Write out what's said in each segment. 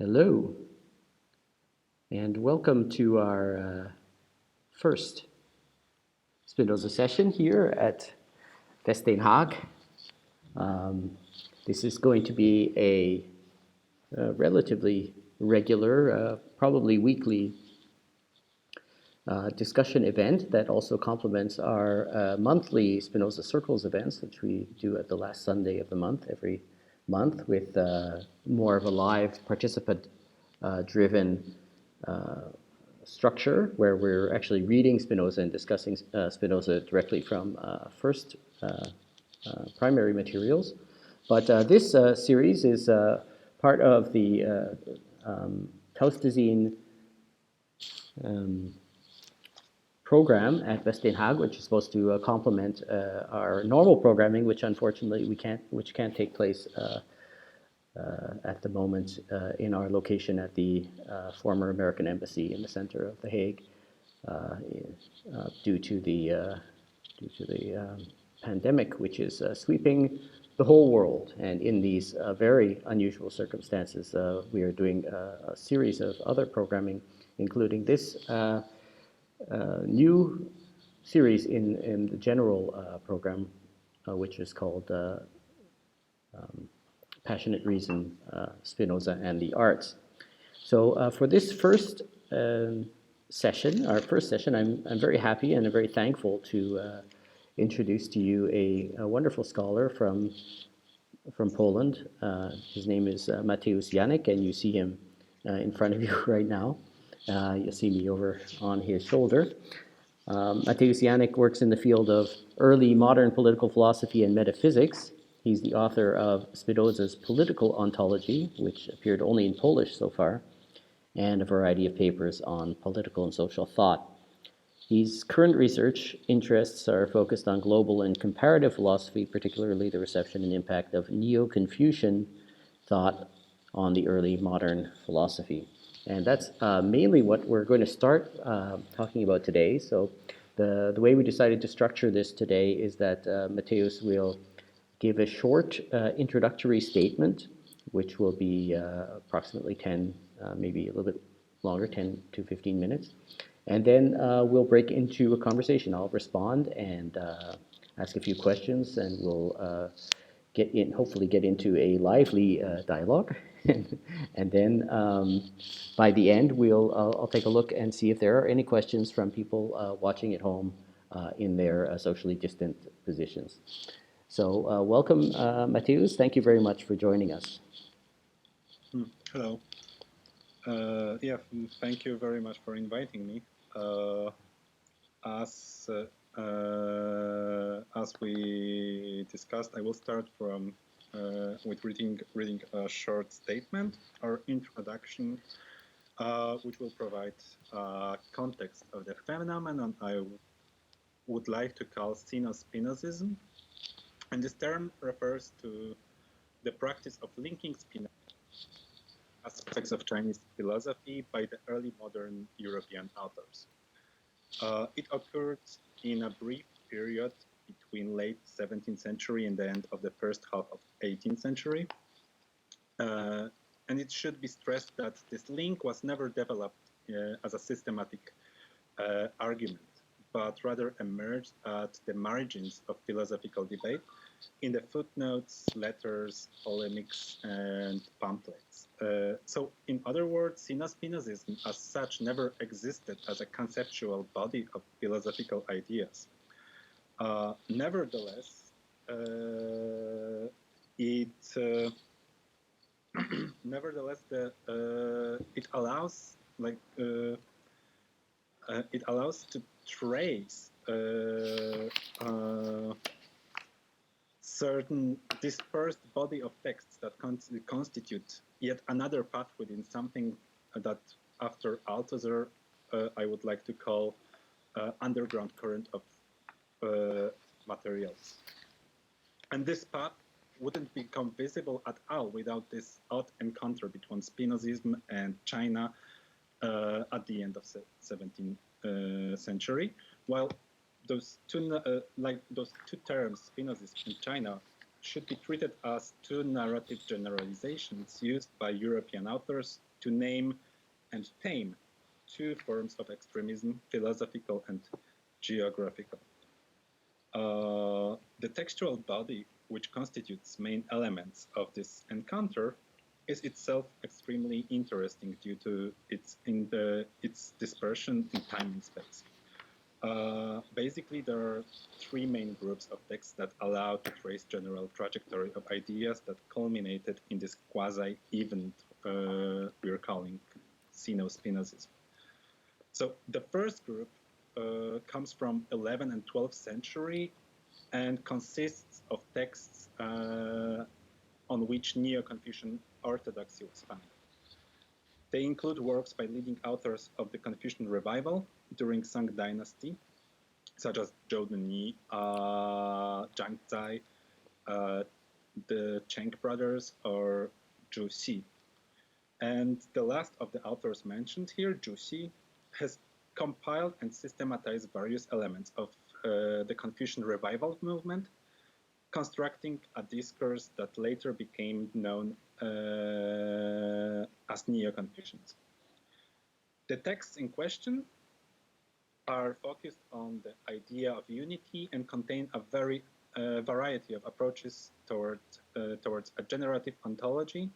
Hello, and welcome to our first Spinoza session here at Den Haag. This is going to be a relatively regular, probably weekly discussion event that also complements our monthly Spinoza Circles events, which we do at the last Sunday of the month, every month, with more of a live participant-driven structure where we're actually reading Spinoza and discussing Spinoza directly from first primary materials. But this series is part of the Taustazine program at Den Haag, which is supposed to complement our normal programming, which unfortunately which can't take place at the moment in our location at the former American Embassy in the center of The Hague, due to the pandemic, which is sweeping the whole world. And in these very unusual circumstances, we are doing a series of other programming, including this new series in the general program, which is called Passionate Reason, Spinoza and the Arts. So for this first session, our first session, I'm very happy and I'm very thankful to introduce to you a wonderful scholar from Poland. His name is Mateusz Janik, and you see him in front of you right now. You'll see me over on his shoulder. Mateusz Janik works in the field of early modern political philosophy and metaphysics. He's the author of Spinoza's Political Ontology, which appeared only in Polish so far, and a variety of papers on political and social thought. His current research interests are focused on global and comparative philosophy, particularly the reception and impact of Neo-Confucian thought on the early modern philosophy. And that's mainly what we're going to start talking about today. So the way we decided to structure this today is that Mateusz will give a short introductory statement, which will be approximately 10, maybe a little bit longer, 10 to 15 minutes. And then we'll break into a conversation. I'll respond and ask a few questions, and we'll hopefully get into a lively dialogue. And then by the end, I'll take a look and see if there are any questions from people watching at home in their socially distant positions. So welcome, Mateusz. Thank you very much for joining us. Hello. Thank you very much for inviting me. As we discussed, I will start with reading a short statement or introduction, which will provide context of the phenomenon I would like to call Spinozism. And this term refers to the practice of linking Spinoza aspects of Chinese philosophy by the early modern European authors. It occurred in a brief period between late 17th century and the end of the first half of 18th century. And it should be stressed that this link was never developed as a systematic argument, but rather emerged at the margins of philosophical debate in the footnotes, letters, polemics, and pamphlets. So in other words, Spinozism as such never existed as a conceptual body of philosophical ideas. Nevertheless, it allows to trace certain dispersed body of texts that constitute yet another path within something that, after Althusser, I would like to call underground current of materials. And this path wouldn't become visible at all without this odd encounter between Spinozism and China at the end of the 17th century, while those two terms, Spinozism and China, should be treated as two narrative generalizations used by European authors to name and tame two forms of extremism, philosophical and geographical. The textual body, which constitutes main elements of this encounter, is itself extremely interesting due to its dispersion in time and space. Basically, there are three main groups of texts that allow to trace general trajectory of ideas that culminated in this quasi-event we're calling Sino-Spinozism. So the first group comes from 11th and 12th century and consists of texts on which Neo-Confucian orthodoxy was founded. They include works by leading authors of the Confucian revival during Song Dynasty, such as Zhou Dunyi, Zhang Zai, the Cheng brothers, or Zhu Xi. And the last of the authors mentioned here, Zhu Xi, has compiled and systematized various elements of the Confucian revival movement, constructing a discourse that later became known as Neo-Confucianism. The texts in question are focused on the idea of unity and contain a variety of approaches towards a generative ontology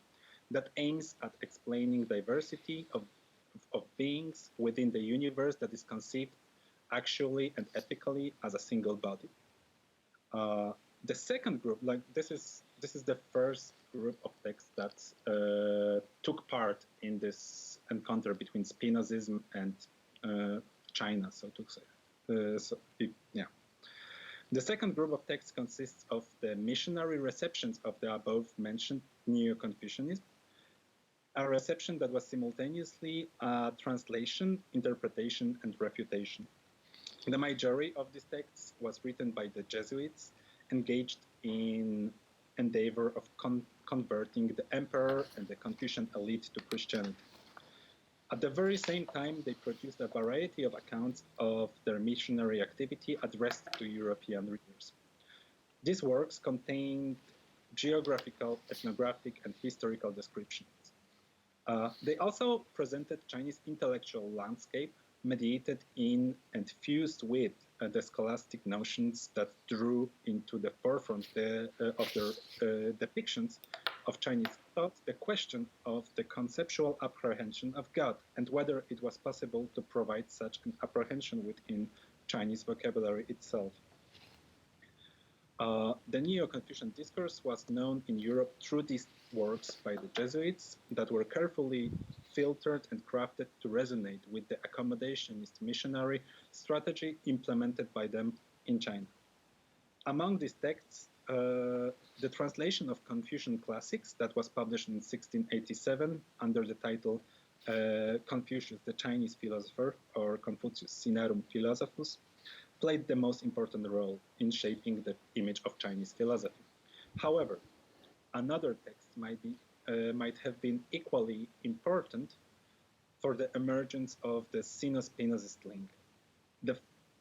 that aims at explaining diversity of beings within the universe that is conceived actually and ethically as a single body. The second group, this is the first group of texts that took part in this encounter between Spinozism and China, so to say. The second group of texts consists of the missionary receptions of the above-mentioned Neo-Confucianism, a reception that was simultaneously a translation, interpretation, and refutation. The majority of these texts was written by the Jesuits, engaged in endeavor of converting the emperor and the Confucian elite to Christianity. At the very same time, they produced a variety of accounts of their missionary activity addressed to European readers. These works contained geographical, ethnographic, and historical descriptions. They also presented Chinese intellectual landscape mediated in and fused with the scholastic notions that drew into the forefront of their depictions of Chinese thought the question of the conceptual apprehension of God and whether it was possible to provide such an apprehension within Chinese vocabulary itself. The Neo-Confucian discourse was known in Europe through these works by the Jesuits that were carefully filtered and crafted to resonate with the accommodationist missionary strategy implemented by them in China. Among these texts, the translation of Confucian classics that was published in 1687 under the title Confucius, the Chinese Philosopher, or Confucius Sinarum Philosophus, played the most important role in shaping the image of Chinese philosophy. However, another text might have been equally important for the emergence of the Sino-Spinozist link. The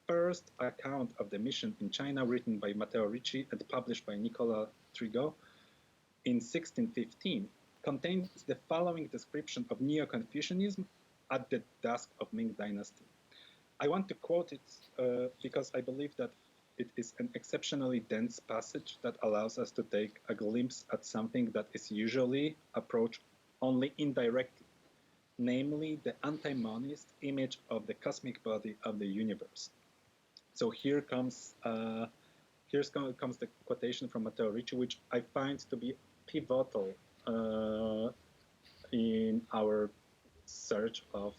first account of the mission in China, written by Mateusz Janik and published by Nicolas Trigot in 1615, contains the following description of Neo-Confucianism at the dusk of Ming Dynasty. I want to quote it because I believe that it is an exceptionally dense passage that allows us to take a glimpse at something that is usually approached only indirectly, namely the anti-monist image of the cosmic body of the universe. So here comes the quotation from Mateusz Janik, which I find to be pivotal in our search of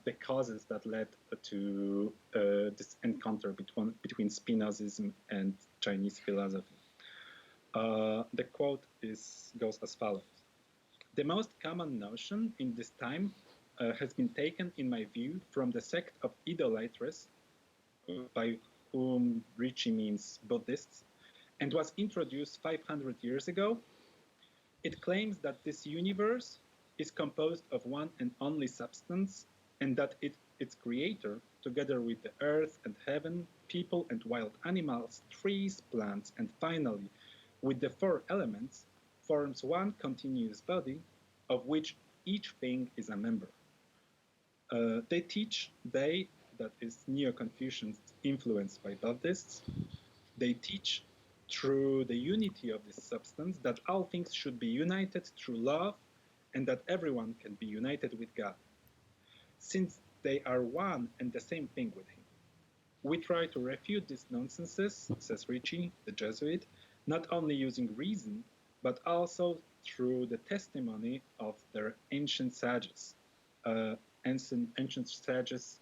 the causes that led to this encounter between Spinozism and Chinese philosophy. The quote goes as follows. The most common notion in this time has been taken, in my view, from the sect of idolaters, by whom Ricci means Buddhists, and was introduced 500 years ago. It claims that this universe is composed of one and only substance, and that its creator, together with the earth and heaven, people and wild animals, trees, plants, and finally, with the four elements, forms one continuous body, of which each thing is a member. That is Neo-Confucians influenced by Buddhists, they teach through the unity of this substance that all things should be united through love and that everyone can be united with God. Since they are one and the same thing with him. We try to refute these nonsenses, says Ricci, the Jesuit, not only using reason, but also through the testimony of their ancient sages. Ancient sages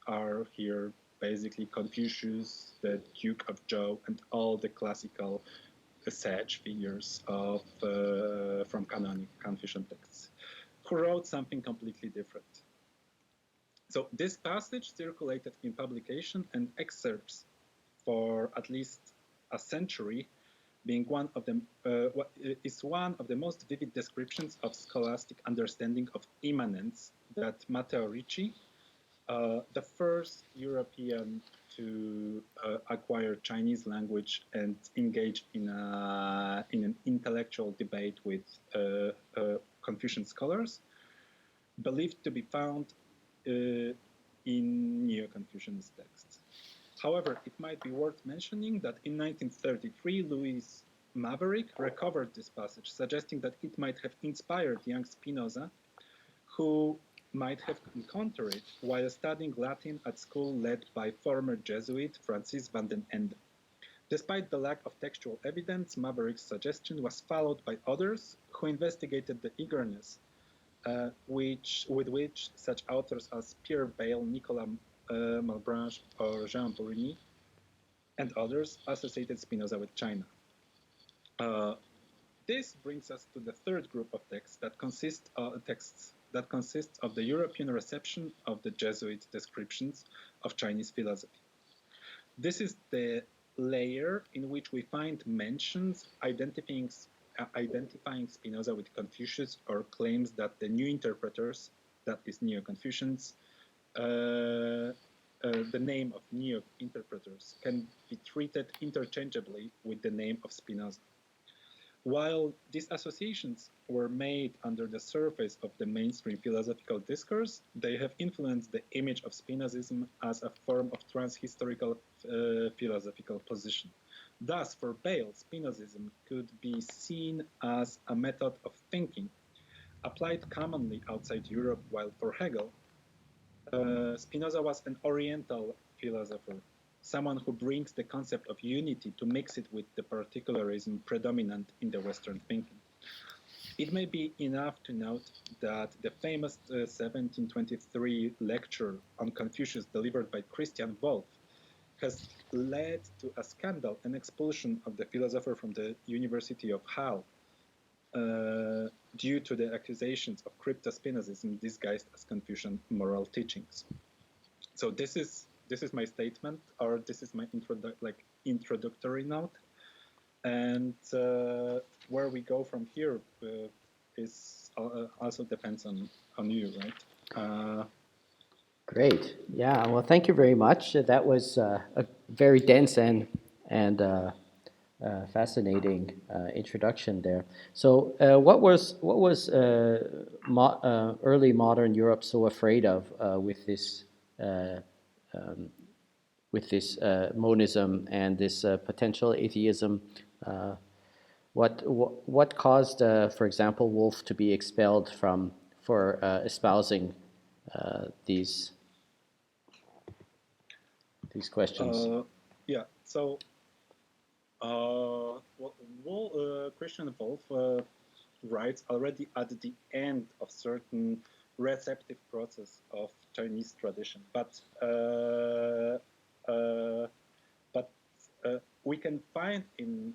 are here basically Confucius, the Duke of Zhou, and all the classical sage figures from canonic Confucian texts, who wrote something completely different. So this passage circulated in publication and excerpts for at least a century, being one of the most vivid descriptions of scholastic understanding of immanence that Matteo Ricci, the first European to acquire Chinese language and engage in an intellectual debate with Confucian scholars, believed to be found in Neo-Confucianist texts. However, it might be worth mentioning that in 1933, Louis Maverick recovered this passage, suggesting that it might have inspired young Spinoza, who might have encountered it while studying Latin at school led by former Jesuit Francis van den Ende. Despite the lack of textual evidence, Maverick's suggestion was followed by others who investigated the eagerness with which such authors as Pierre Bayle, Nicolas Malebranche, or Jean Bourigny, and others associated Spinoza with China. This brings us to the third group of texts that consists of the European reception of the Jesuit descriptions of Chinese philosophy. This is the layer in which we find mentions identifying Spinoza with Confucius, or claims that the new interpreters, that is Neo-Confucians, the name of Neo-interpreters can be treated interchangeably with the name of Spinoza. While these associations were made under the surface of the mainstream philosophical discourse, they have influenced the image of Spinozism as a form of transhistorical philosophical position. Thus, for Bayle, Spinozism could be seen as a method of thinking applied commonly outside Europe, while for Hegel, Spinoza was an Oriental philosopher, someone who brings the concept of unity to mix it with the particularism predominant in the Western thinking. It may be enough to note that the famous 1723 lecture on Confucius delivered by Christian Wolff has led to a scandal and expulsion of the philosopher from the University of Halle due to the accusations of crypto-Spinozism disguised as Confucian moral teachings. So this is my statement, or this is my introductory note, and where we go from here is also depends on you, right? Great. Yeah. Well, thank you very much. That was a very dense and fascinating introduction there. So, what was early modern Europe so afraid of with this monism and this potential atheism? What caused, for example, Wolff to be expelled for espousing these questions? Yeah. So, Christian Wolff writes already at the end of certain receptive process of Chinese tradition, but we can find in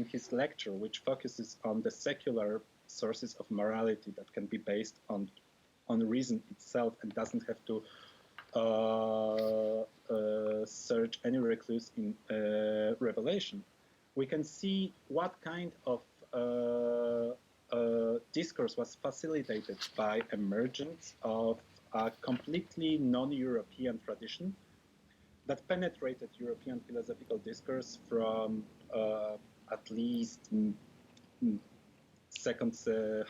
his lecture, which focuses on the secular sources of morality that can be based on reason itself and doesn't have to search any recluse in revelation, we can see what kind of discourse was facilitated by emergence of a completely non-European tradition that penetrated European philosophical discourse from at least second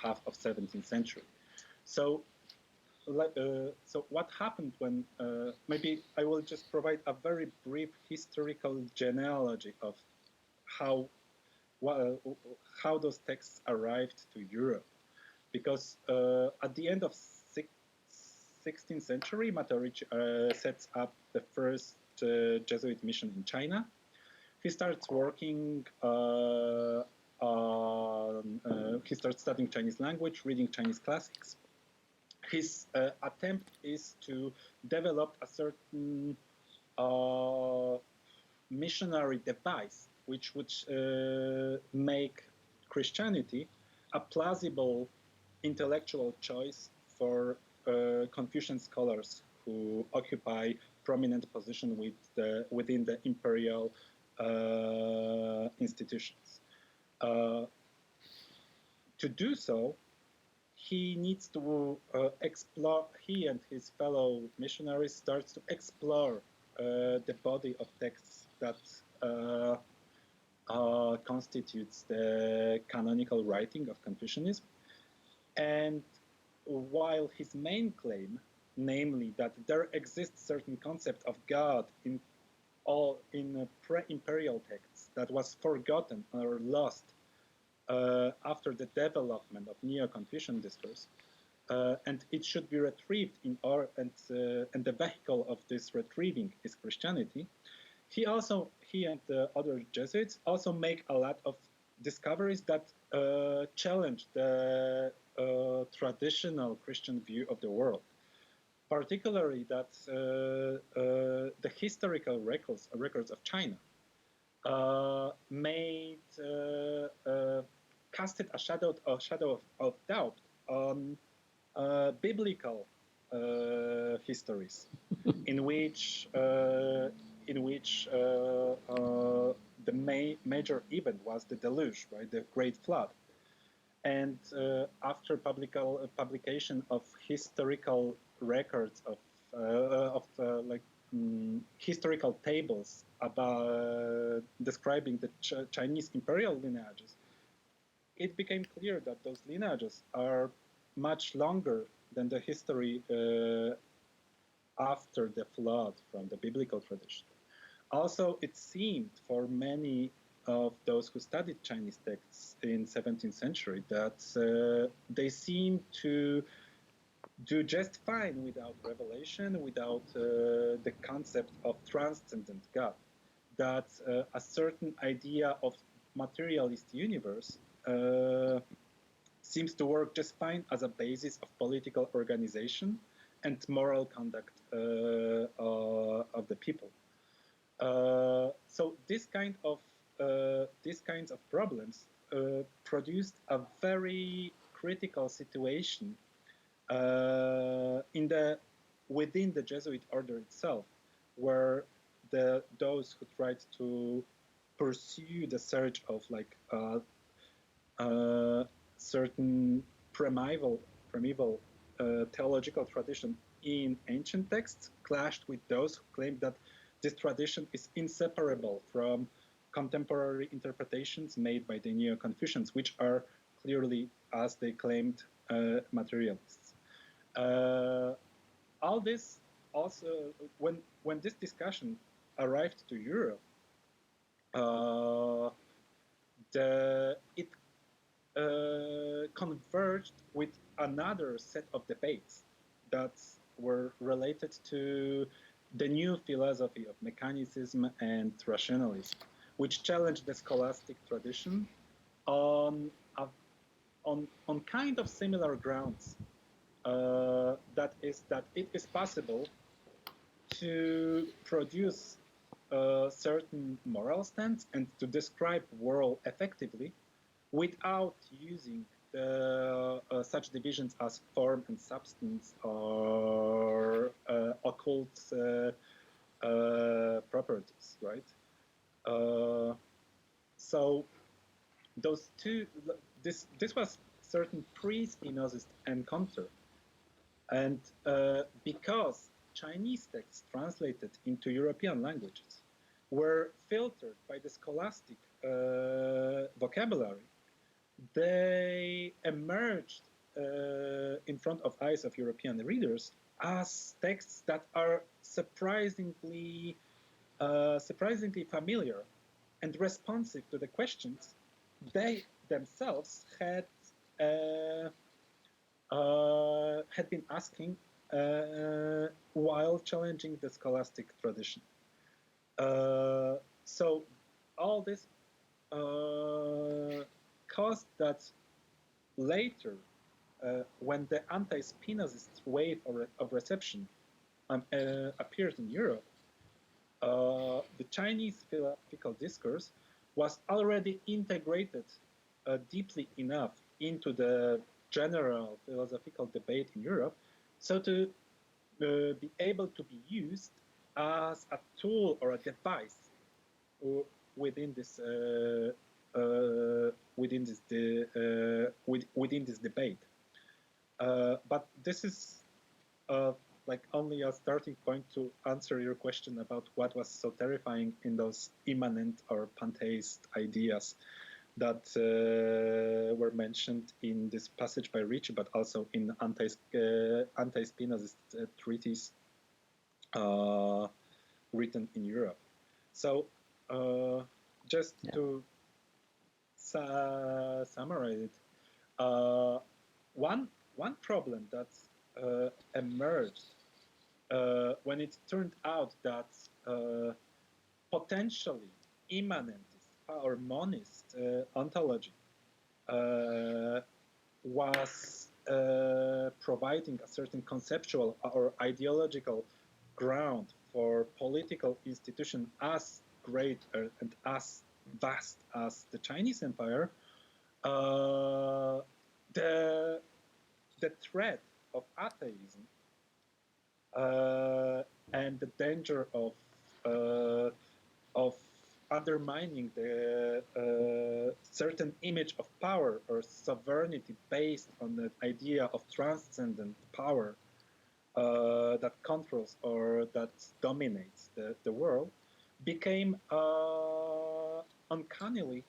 half of 17th century. So what happened when, maybe I will just provide a very brief historical genealogy of how those texts arrived to Europe. Because at the end of 16th century, Mateusz sets up the first Jesuit mission in China. He starts working he starts studying Chinese language, reading Chinese classics. His attempt is to develop a certain missionary device which would make Christianity a plausible intellectual choice for Confucian scholars who occupy prominent position within the imperial institutions. To do so, he needs to explore, he and his fellow missionaries starts to explore the body of texts that constitutes the canonical writing of Confucianism. And while his main claim, namely that there exists certain concept of God in pre-imperial texts that was forgotten or lost after the development of Neo-Confucian discourse, and it should be retrieved and the vehicle of this retrieving is Christianity. He and the other Jesuits also make a lot of discoveries that challenge the traditional Christian view of the world, particularly that the historical records of China casted a shadow of doubt on biblical histories, in which the major event was the deluge, right, the Great Flood. And after publication of historical records of historical tables about describing the Chinese imperial lineages, it became clear that those lineages are much longer than the history after the flood from the biblical tradition. Also, it seemed for many of those who studied Chinese texts in 17th century that they seemed to do just fine without revelation, without the concept of transcendent God, that a certain idea of materialist universe seems to work just fine as a basis of political organization and moral conduct of the people. So these kinds of problems produced a very critical situation within the Jesuit order itself, where those who tried to pursue the search of certain primeval theological tradition in ancient texts clashed with those who claimed that this tradition is inseparable from contemporary interpretations made by the Neo-Confucians, which are clearly, as they claimed, materialists. All this also, when this discussion arrived to Europe, it converged with another set of debates that were related to the new philosophy of mechanicism and rationalism, which challenged the scholastic tradition on kind of similar grounds. That it is possible to produce a certain moral stance and to describe world effectively without using such divisions as form and substance or occult properties, right? So those two, this was certain pre-Spinozist encounter, and because Chinese texts translated into European languages were filtered by the scholastic vocabulary, they emerged in front of eyes of European readers as texts that are surprisingly familiar and responsive to the questions they themselves had been asking while challenging the scholastic tradition. So all this caused that later, when the anti-Spinozist wave of reception appeared in Europe, the Chinese philosophical discourse was already integrated deeply enough into the general philosophical debate in Europe, so to be able to be used as a tool or a device within this debate. But this is like only a starting point to answer your question about what was so terrifying in those immanent or pantheist ideas that were mentioned in this passage by Ricci, but also in anti-Spinozist treatise written in Europe. So just to summarize it, one problem that emerged when it turned out that potentially immanentist or monist ontology was providing a certain conceptual or ideological ground for political institution as great and as vast as the Chinese Empire, the threat of atheism and the danger of undermining the certain image of power or sovereignty based on the idea of transcendent power that controls or that dominates the world became uncannily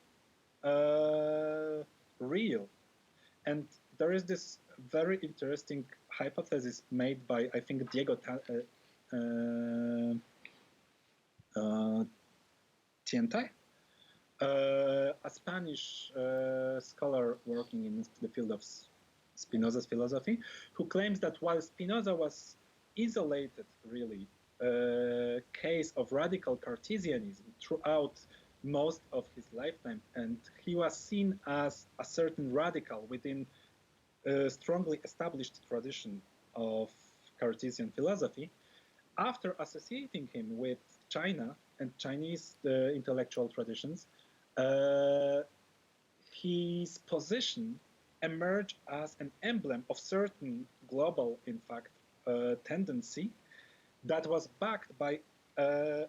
real. And there is this very interesting hypothesis made by, I think, Diego Tientai, a Spanish scholar working in the field of Spinoza's philosophy, who claims that while Spinoza was isolated, really, case of radical Cartesianism throughout most of his lifetime, and he was seen as a certain radical within a strongly established tradition of Cartesian philosophy, after associating him with China and Chinese intellectual traditions, his position emerged as an emblem of certain global, in fact, tendency that was backed by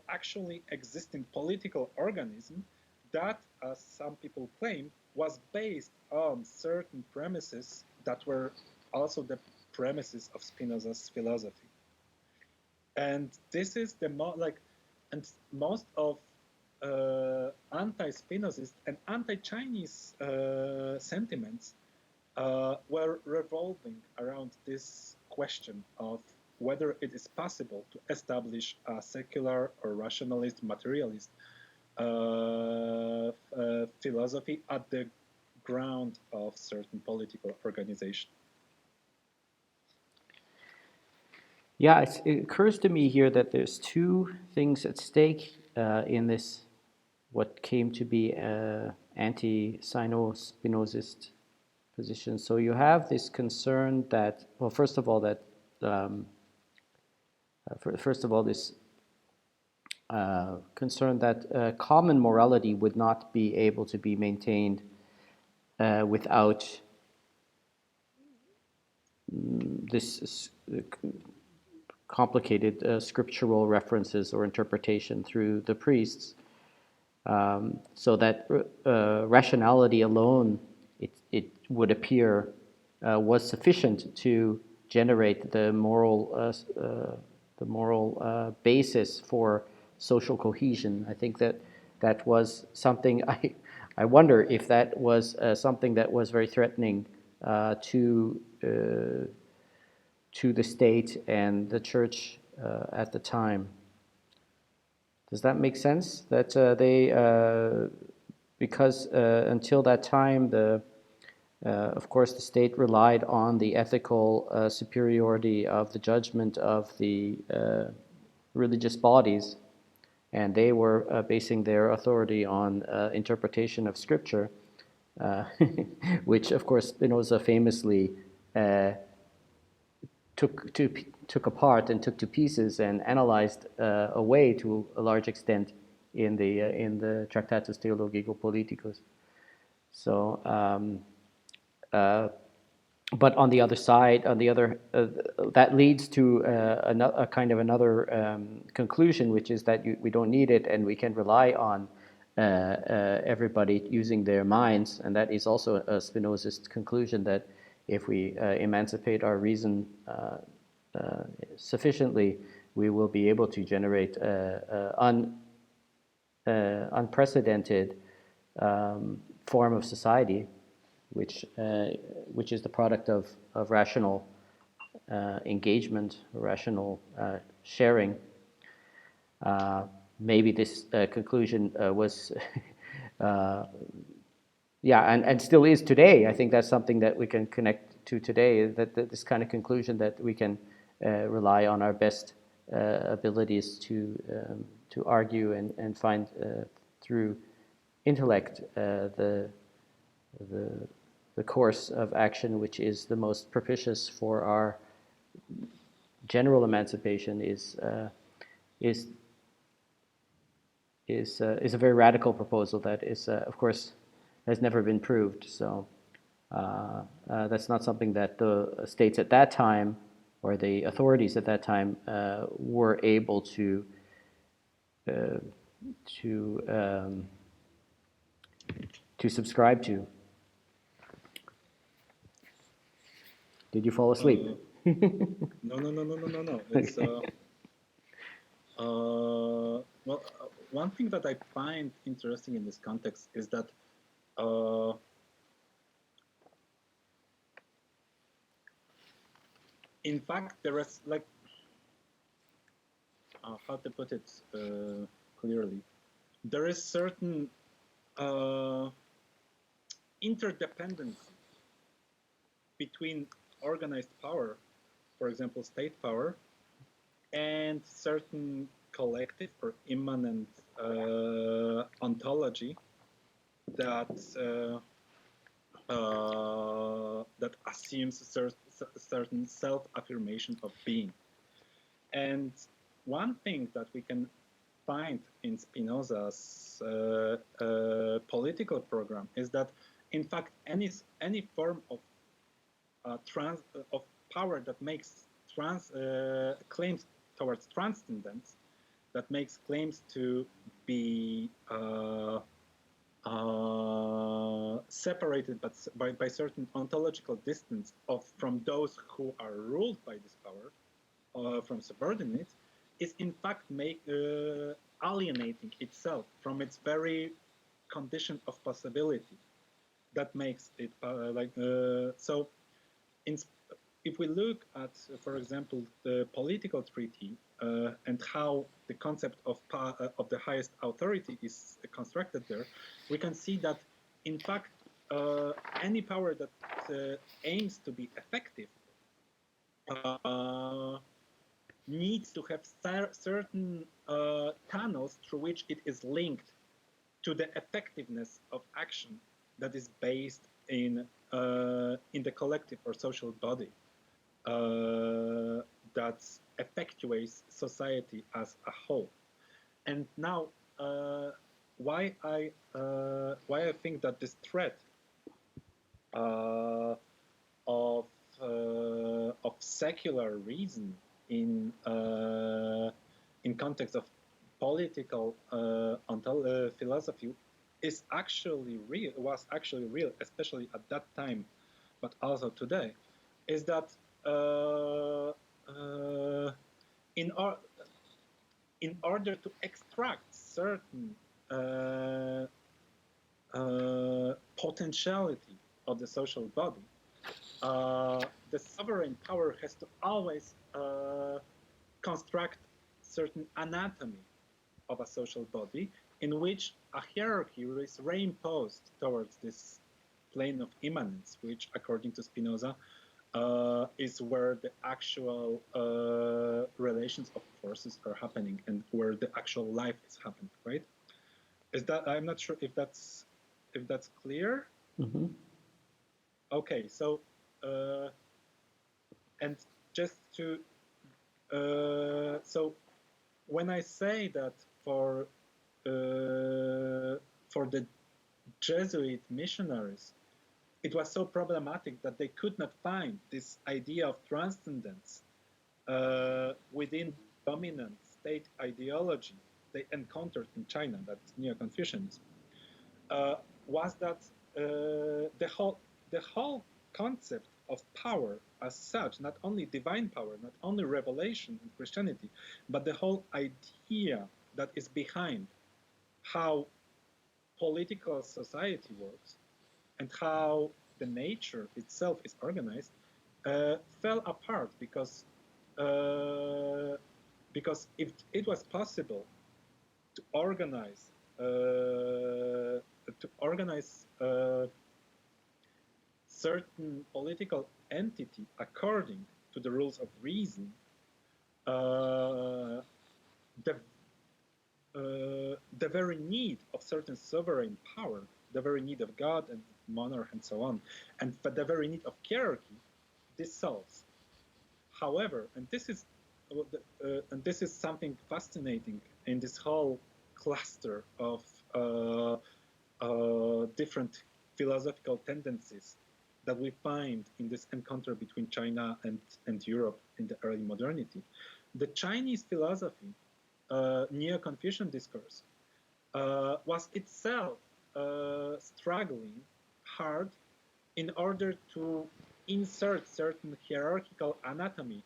actually existing political organism that, as some people claim, was based on certain premises that were also the premises of Spinoza's philosophy. And this is the and most of anti-Spinozist and anti-Chinese sentiments were revolving around this question of whether it is possible to establish a secular or rationalist, materialist philosophy at the ground of certain political organization. Yeah, it occurs to me here that there's two things at stake in this, what came to be anti-Sino-Spinozist position. So you have this concern that, well, first of all, that this concern that common morality would not be able to be maintained without this complicated scriptural references or interpretation through the priests, so that rationality alone, it would appear, was sufficient to generate the moral basis for social cohesion. I think that was something I wonder if that was something that was very threatening to the state and the church at the time. Does that make sense? That because until that time, of course, the state relied on the ethical superiority of the judgment of the religious bodies, and they were basing their authority on interpretation of scripture, uh, which, of course, Spinoza famously uh, took apart and took to pieces and analyzed away to a large extent in the Tractatus Theologico-Politicus. So, but on the other side, that leads to a kind of another conclusion, which is that we don't need it, and we can rely on everybody using their minds, and that is also a Spinoza's conclusion, that if we emancipate our reason sufficiently, we will be able to generate unprecedented form of society, which is the product of rational engagement, rational sharing. Maybe this conclusion was, and still is today. I think that's something that we can connect to today, that this kind of conclusion that we can rely on our best abilities to argue and find through intellect the course of action which is the most propitious for our general emancipation is a very radical proposal that is, of course, has never been proved. So that's not something that the states at that time or the authorities at that time were able to subscribe to. Did you fall asleep? No. It's well, one thing that I find interesting in this context is that in fact there is like how to put it clearly, there is certain interdependence between organized power, for example, state power, and certain collective or immanent ontology that that assumes a certain self-affirmation of being. And one thing that we can find in Spinoza's political program is that, in fact, any form of of power that makes claims towards transcendence, that makes claims to be separated by certain ontological distance from those who are ruled by this power, from subordinates, is in fact alienating itself from its very condition of possibility. That makes it so. If we look at, for example, the political treaty and how the concept of the highest authority is constructed there, we can see that, in fact, any power that aims to be effective needs to have certain tunnels through which it is linked to the effectiveness of action that is based in the collective or social body that effectuates society as a whole. And now, why I think that this threat of secular reason in context of political philosophy was actually real, especially at that time, but also today, is that in order to extract certain potentiality of the social body, the sovereign power has to always construct certain anatomy of a social body in which a hierarchy is reimposed towards this plane of immanence, which, according to Spinoza, is where the actual relations of forces are happening and where the actual life is happening, right? Is that, I'm not sure if that's clear. Mm-hmm. Okay, so and just to so when I say that for the Jesuit missionaries, it was so problematic that they could not find this idea of transcendence within dominant state ideology they encountered in China, that's Neo-Confucianism, was that the whole concept of power as such, not only divine power, not only revelation in Christianity, but the whole idea that is behind how political society works and how the nature itself is organized, fell apart because if it was possible to organize certain political entity according to the rules of reason, the very need of certain sovereign power, the very need of God and monarch and so on, and the very need of hierarchy dissolves. However, and this is something fascinating in this whole cluster of different philosophical tendencies that we find in this encounter between China and Europe in the early modernity. The Chinese philosophy, Neo-Confucian discourse, was itself struggling hard in order to insert certain hierarchical anatomy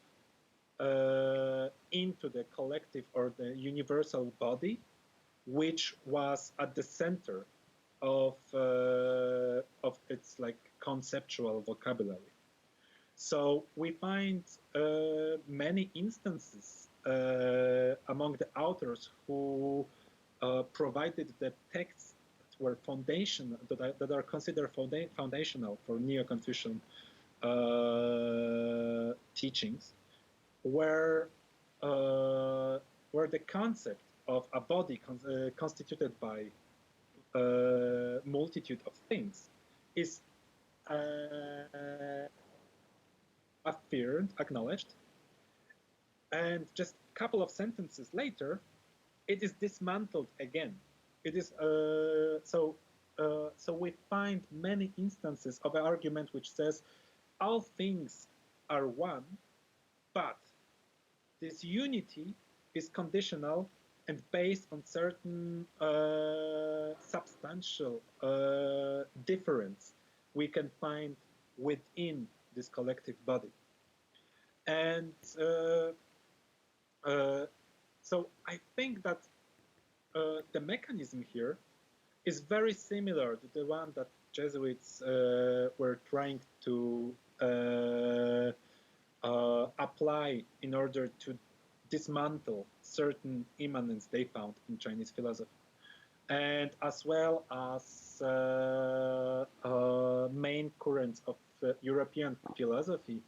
into the collective or the universal body, which was at the center of its like conceptual vocabulary. So we find many instances among the authors who provided the texts that were that are considered foundational for Neo-Confucian teachings, where the concept of a body constituted by multitude of things is affirmed, acknowledged, and just a couple of sentences later, it is dismantled again. It is so we find many instances of an argument which says all things are one, but this unity is conditional and based on certain substantial difference we can find within this collective body. And so I think that the mechanism here is very similar to the one that Jesuits were trying to apply in order to dismantle certain immanence they found in Chinese philosophy, and as well as main currents of European philosophy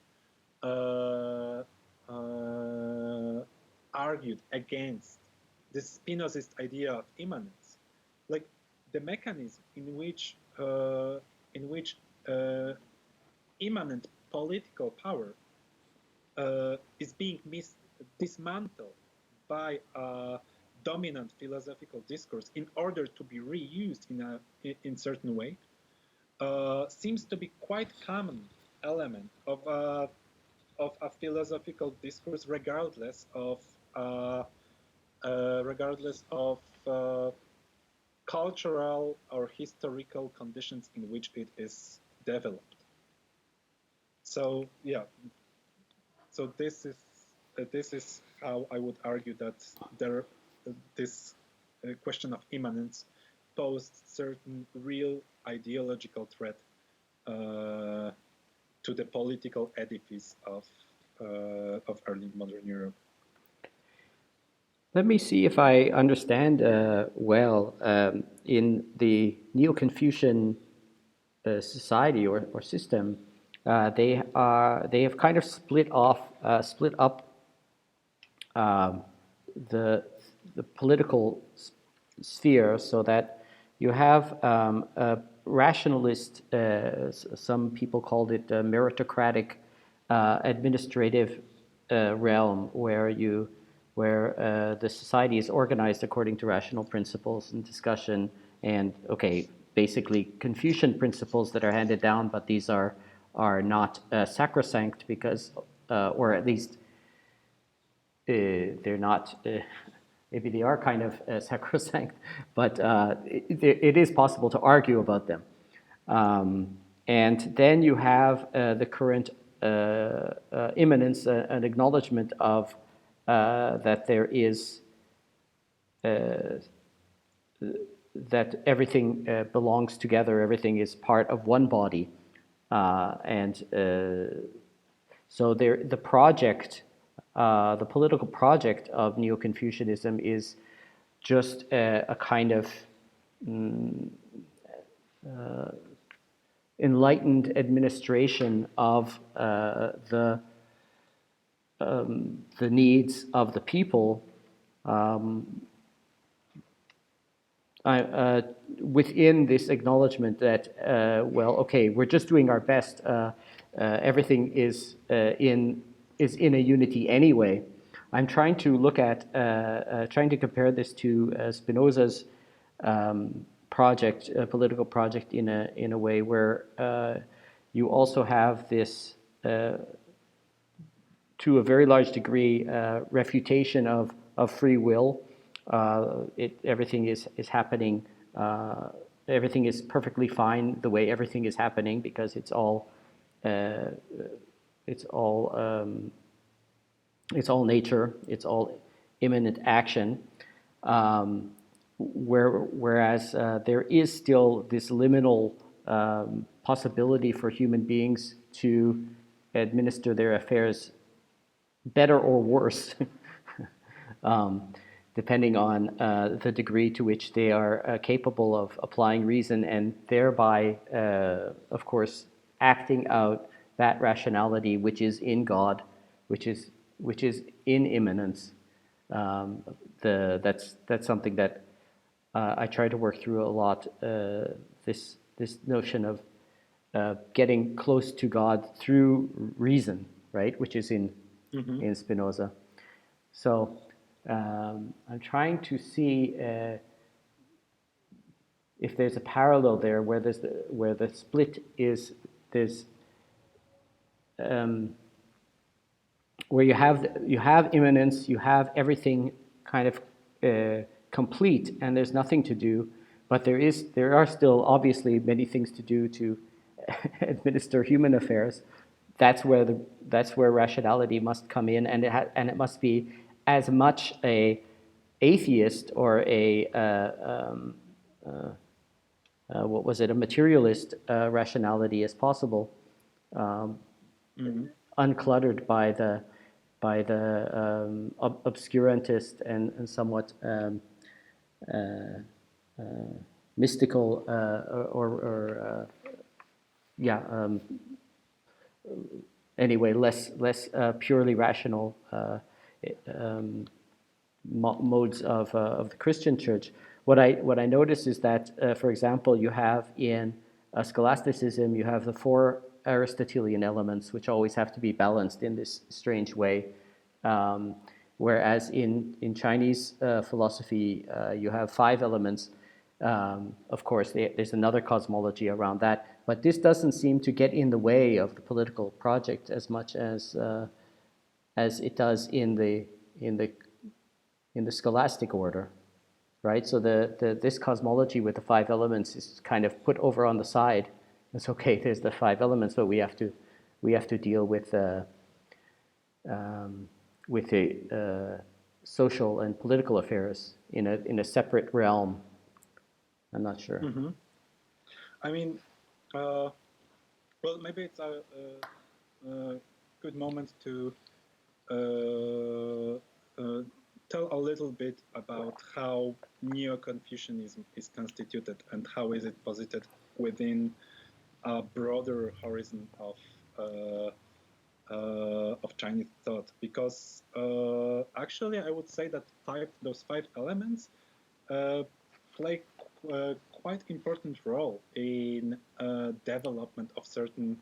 argued against the Spinozist idea of immanence, like the mechanism in which immanent political power is being dismantled by a dominant philosophical discourse in order to be reused in certain way, seems to be quite common element of a philosophical discourse, regardless of cultural or historical conditions in which it is developed. So yeah, so this is how I would argue that this question of immanence posed certain real ideological threat to the political edifice of early modern Europe. Let me see if I understand well. In the Neo-Confucian society or system, they have kind of split up um, the political sphere, so that you have a rationalist. Some people called it a meritocratic administrative realm, where the society is organized according to rational principles and discussion, and basically Confucian principles that are handed down, but these are not sacrosanct, because or at least they're not, maybe they are kind of sacrosanct, but it is possible to argue about them. And then you have the current immanence, an acknowledgement of that there is, that everything belongs together, everything is part of one body. And so the project, the political project of Neo-Confucianism is just a kind of enlightened administration of the needs of the people, within this acknowledgement that we're just doing our best. Everything is in a unity anyway. I'm trying to look at trying to compare this to Spinoza's project, political project, in a way where you also have this, to a very large degree, refutation of free will. Everything is happening. Everything is perfectly fine the way everything is happening, because it's all nature. It's all imminent action. Whereas there is still this liminal possibility for human beings to administer their affairs better or worse, depending on the degree to which they are capable of applying reason, and thereby, of course, acting out that rationality which is in God, which is in immanence. That's something that I try to work through a lot. This notion of getting close to God through reason, right, which is in Spinoza. So I'm trying to see if there's a parallel there, where the split is where you have immanence, you have everything kind of complete, and there's nothing to do, but there are still obviously many things to do to administer human affairs. That's where rationality must come in, and it must be as much a atheist or a a materialist rationality as possible, uncluttered by the obscurantist and somewhat mystical anyway, less purely rational modes of the Christian Church. What I notice is that, for example, you have in scholasticism, you have the four Aristotelian elements, which always have to be balanced in this strange way. Whereas in Chinese philosophy, you have five elements. Of course, there's another cosmology around that, but this doesn't seem to get in the way of the political project as much as it does in the scholastic order, right? So this cosmology with the five elements is kind of put over on the side. It's okay. There's the five elements, but we have to deal with the social and political affairs in a separate realm. I'm not sure. Mm-hmm. I mean, well, maybe it's a good moment to tell a little bit about how Neo-Confucianism is constituted and how is it posited within a broader horizon of Chinese thought. Because actually, I would say that those five elements play quite important role in development of certain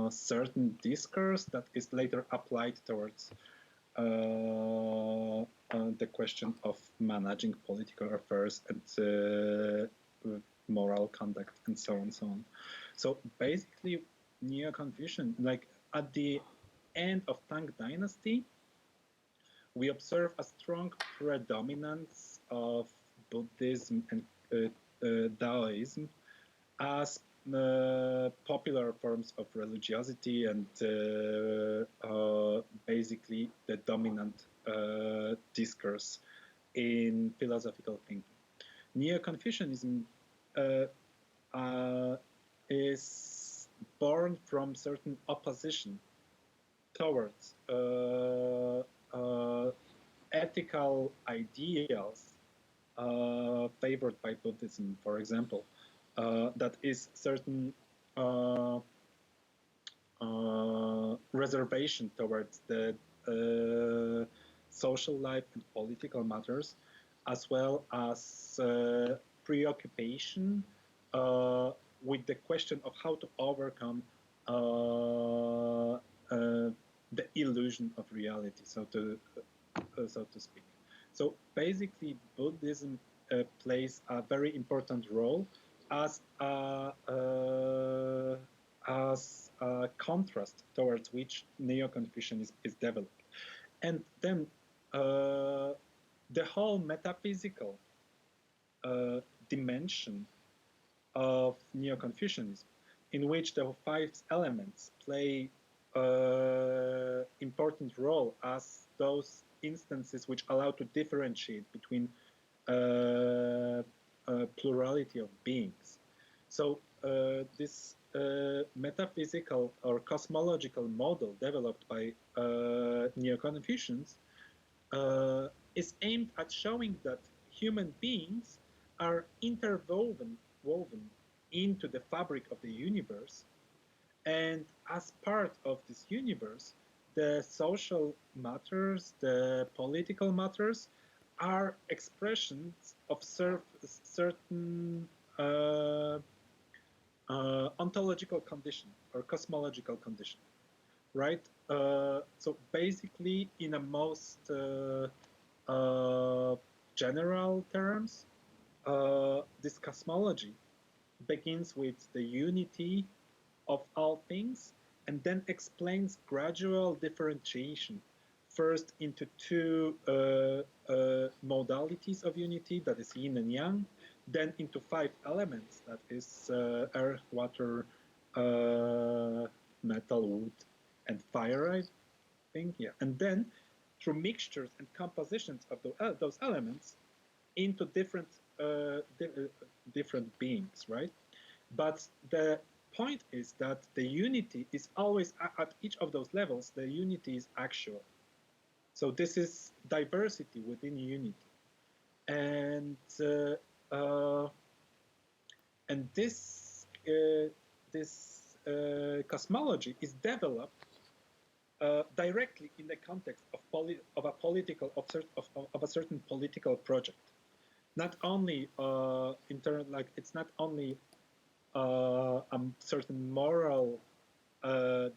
certain discourse that is later applied towards the question of managing political affairs and moral conduct and so on, so on. So basically, Neo-Confucian, like at the end of Tang Dynasty, we observe a strong predominance of Buddhism and Taoism as popular forms of religiosity and basically the dominant discourse in philosophical thinking. Neo-Confucianism is born from certain opposition towards ethical ideals favored by Buddhism, for example. That is certain reservation towards the social life and political matters, as well as preoccupation with the question of how to overcome the illusion of reality, so to speak. So basically, Buddhism plays a very important role as a contrast towards which Neo-Confucianism is developed. And then the whole metaphysical dimension of Neo-Confucianism, in which the five elements play important role as those instances which allow to differentiate between plurality of beings. So this metaphysical or cosmological model developed by Neo-Confucians is aimed at showing that human beings are interwoven into the fabric of the universe, and as part of this universe, the social matters, the political matters, are expressions of certain ontological condition or cosmological condition, right? So basically, in a most general terms, this cosmology begins with the unity of all things and then explains gradual differentiation, first into two modalities of unity, that is yin and yang, then into five elements, that is earth, water, metal, wood, and fire, I think, yeah. And then through mixtures and compositions of those elements into different beings, right? But the point is that the unity is always at each of those levels. The unity is actual. So this is diversity within unity, and this cosmology is developed directly in the context of a certain political project. Not only it's not only a certain moral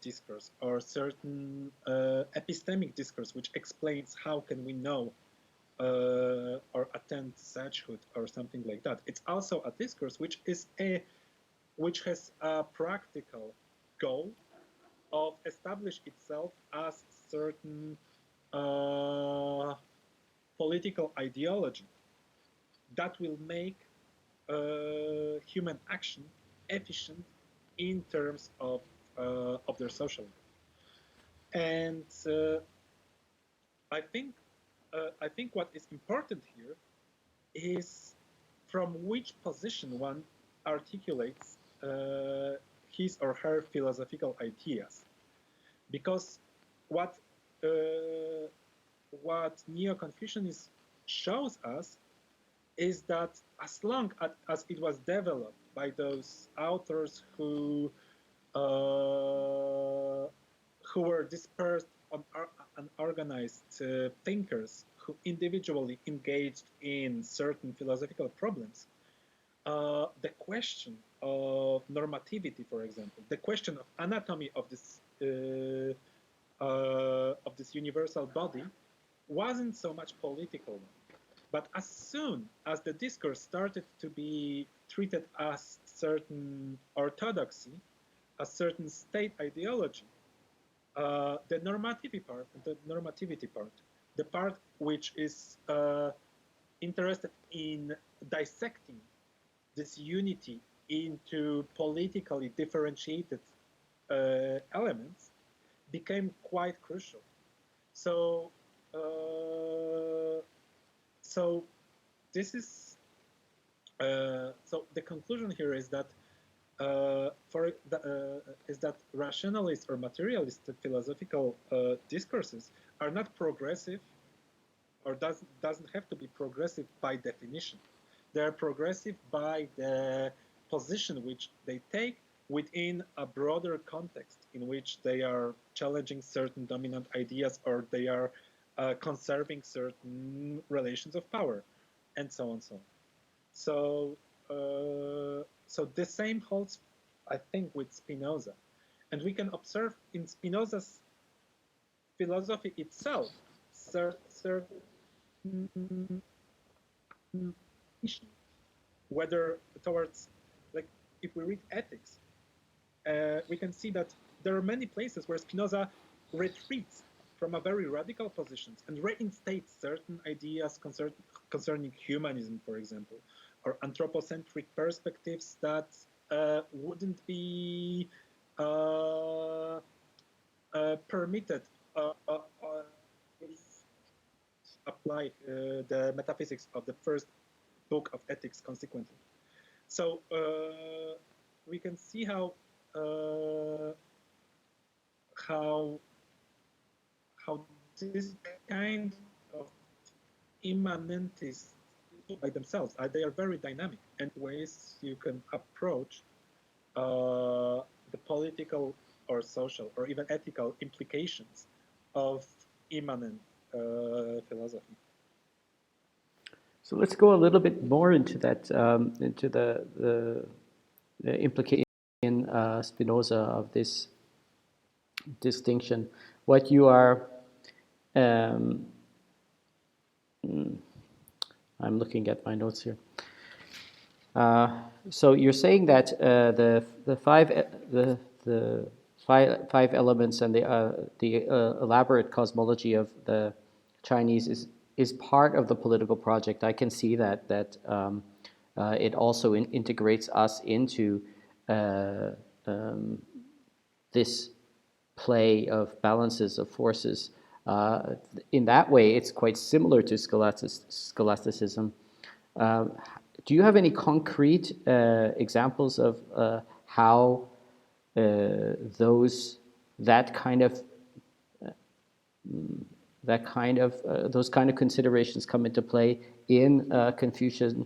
discourse or certain epistemic discourse which explains how can we know or attain sagehood or something like that. It's also a discourse which has a practical goal of establish itself as certain political ideology that will make human action efficient in terms of their social life. And I think I think what is important here is from which position one articulates his or her philosophical ideas, because what Neo-Confucianism shows us is that as long as it was developed by those authors who were dispersed on unorganized thinkers who individually engaged in certain philosophical problems, the question of normativity, for example, the question of anatomy of this universal body wasn't so much political. But as soon as the discourse started to be treated as certain orthodoxy, a certain state ideology, the normativity part, the part which is interested in dissecting this unity into politically differentiated elements, became quite crucial. So, so this is so the conclusion here is that is that rationalist or materialist philosophical discourses are not progressive, or doesn't have to be progressive by definition. They are progressive by the position which they take within a broader context in which they are challenging certain dominant ideas, or they are conserving certain relations of power, and so on, so on. So, so the same holds, I think, with Spinoza. And we can observe in Spinoza's philosophy itself certain whether towards, like, if we read ethics, we can see that there are many places where Spinoza retreats from a very radical positions and reinstates certain ideas concerning humanism, for example, or anthropocentric perspectives that wouldn't be permitted if apply the metaphysics of the first book of ethics consequently. So we can see how this kind of immanentists by themselves, they are very dynamic, and ways you can approach the political or social or even ethical implications of immanent philosophy. So let's go a little bit more into that, into the implication in Spinoza of this distinction. What you are, I'm looking at my notes here. So you're saying that the five elements and the elaborate cosmology of the Chinese is part of the political project. I can see that it also integrates us into this play of balances of forces. In that way, it's quite similar to scholasticism. Do you have any concrete examples of how those kind of considerations come into play in Confucian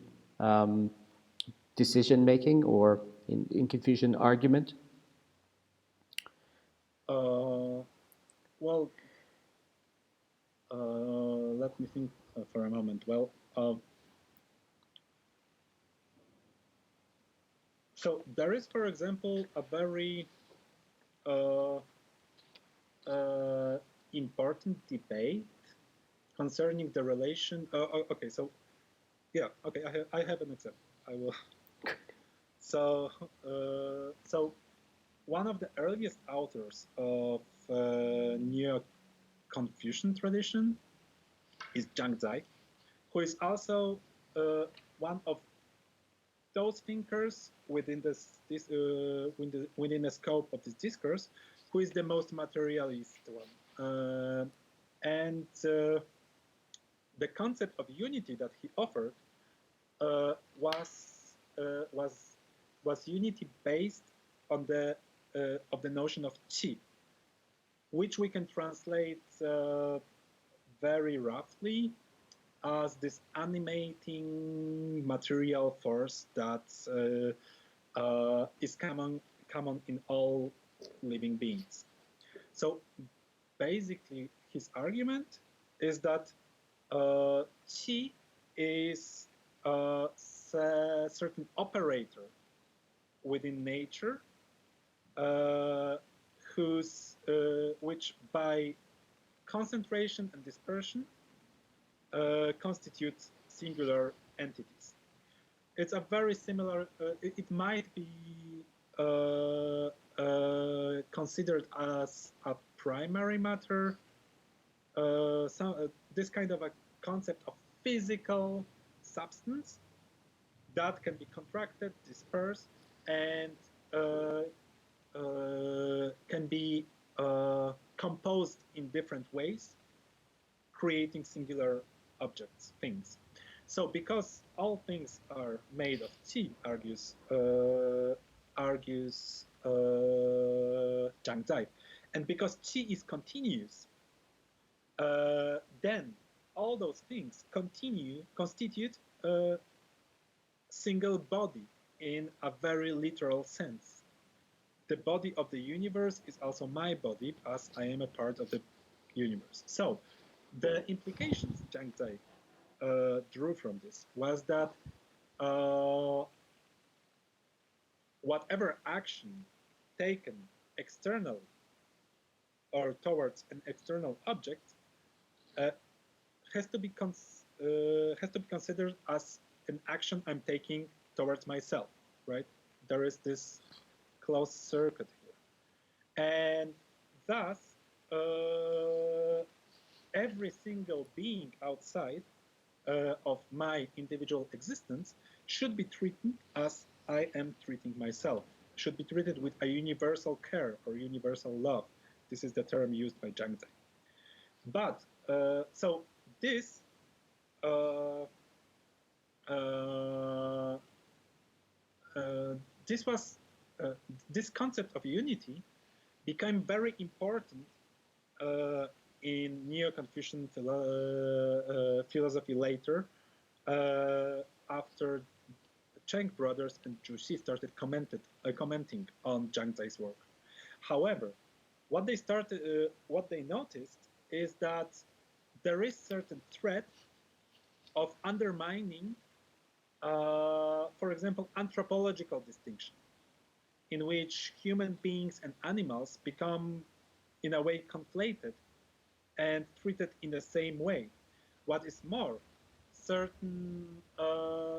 decision making, or in Confucian argument? Well, let me think for a moment. Well, so there is, for example, a very important debate concerning the relation. Okay, so yeah, okay, I have an example. I will. So, so one of the earliest authors of Neo-Confucian tradition is Zhang Zai, who is also one of those thinkers within within the scope of this discourse, who is the most materialist one. And the concept of unity that he offered was unity based on the notion of qi, which we can translate very roughly as this animating material force that is common in all living beings. So basically, his argument is that qi is a certain operator within nature, which by concentration and dispersion constitute singular entities. It's a very similar. It might be considered as a primary matter. This kind of a concept of physical substance that can be contracted, dispersed, and can be composed in different ways, creating singular objects, things. So because all things are made of qi, argues Zhang Zai, and because qi is continuous, then all those things constitute a single body in a very literal sense. The body of the universe is also my body, as I am a part of the universe. So the implications Zhang Zai drew from this was that whatever action taken externally or towards an external object has to be considered as an action I'm taking towards myself, right? There is this closed circuit here, and thus every single being outside of my individual existence should be treated as I am treating myself, should be treated with a universal care or universal love. This is the term used by Zhang Zai. But so this this concept of unity became very important in Neo-Confucian philosophy later, after Cheng brothers and Zhu Xi started commenting on Zhang Zai's work. However, what they noticed is that there is certain threat of undermining, for example, anthropological distinction, in which human beings and animals become, in a way, conflated and treated in the same way. What is more, certain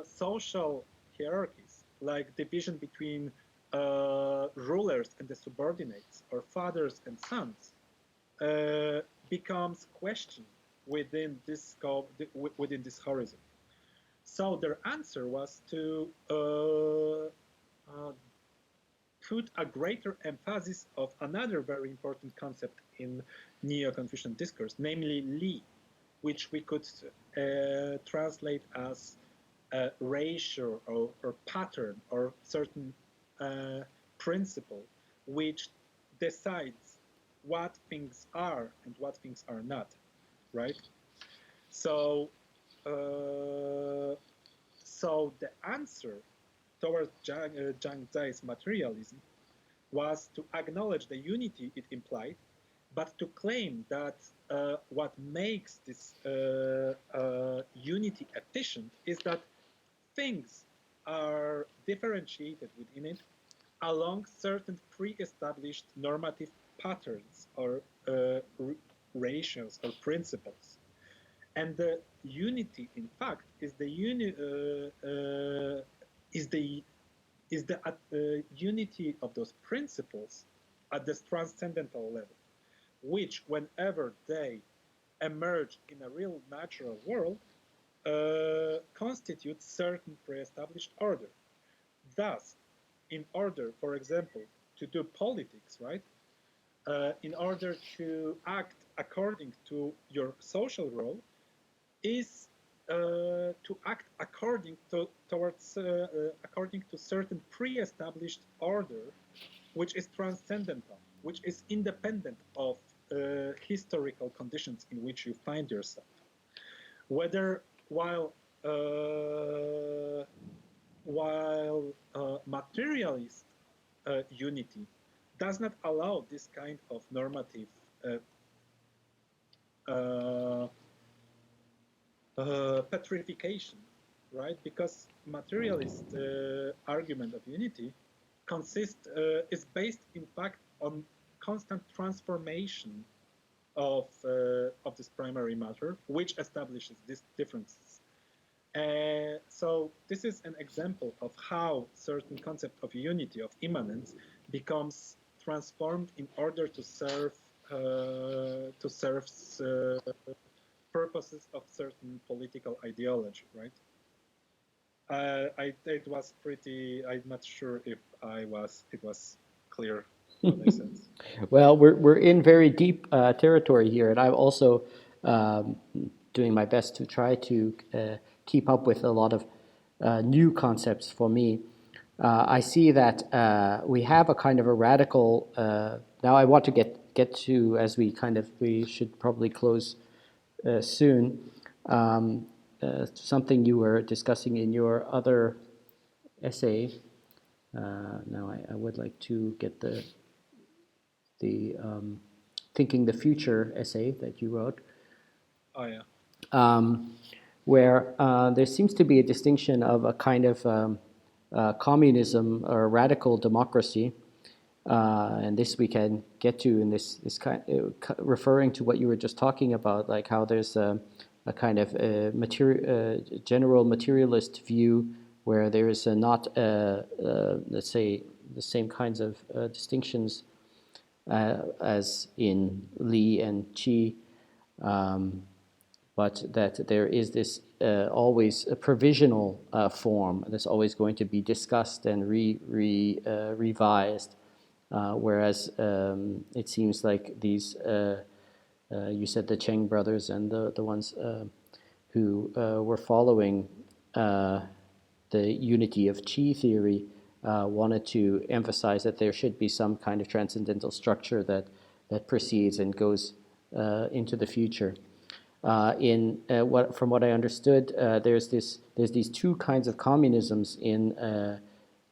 social hierarchies, like division between rulers and the subordinates, or fathers and sons, becomes questioned within this scope, within this horizon. So their answer was to put a greater emphasis of another very important concept in Neo-Confucian discourse, namely Li, which we could translate as a ratio or pattern or certain principle which decides what things are and what things are not, right? So, so the answer towards Zhang Zai's materialism was to acknowledge the unity it implied, but to claim that what makes this unity efficient is that things are differentiated within it along certain pre-established normative patterns or ratios or principles. And the unity, in fact, is the unity of those principles at this transcendental level, which, whenever they emerge in a real natural world, constitute certain pre-established order. Thus, in order, for example, to do politics, right? In order to act according to your social role, is to act according to certain pre-established order, which is transcendental, which is independent of historical conditions in which you find yourself. Whether while materialist unity does not allow this kind of normative petrification, right? Because materialist argument of unity is based, in fact, on constant transformation of this primary matter, which establishes these differences. So this is an example of how certain concept of unity, of immanence, becomes transformed in order to serve purposes of certain political ideology, right? It was pretty. I'm not sure if it was clear what I said. Well, we're in very deep territory here, and I'm also um, doing my best to try to keep up with a lot of new concepts for me. I see that we have a kind of a radical. Now, I want to get to, as we should probably close soon. Something you were discussing in your other essay. Now, I would like to get the Thinking the Future essay that you wrote. Oh yeah. Where there seems to be a distinction of a kind of communism or radical democracy, and this we can get to in this kind, referring to what you were just talking about, like how there's a kind of general materialist view where there is not, let's say, the same kinds of distinctions as in Li and Qi, but that there is this always a provisional form that's always going to be discussed and revised, whereas it seems like these, you said the Cheng brothers and the ones who were following the unity of Qi theory wanted to emphasize that there should be some kind of transcendental structure that proceeds and goes into the future. From what I understood, there's these two kinds of communisms in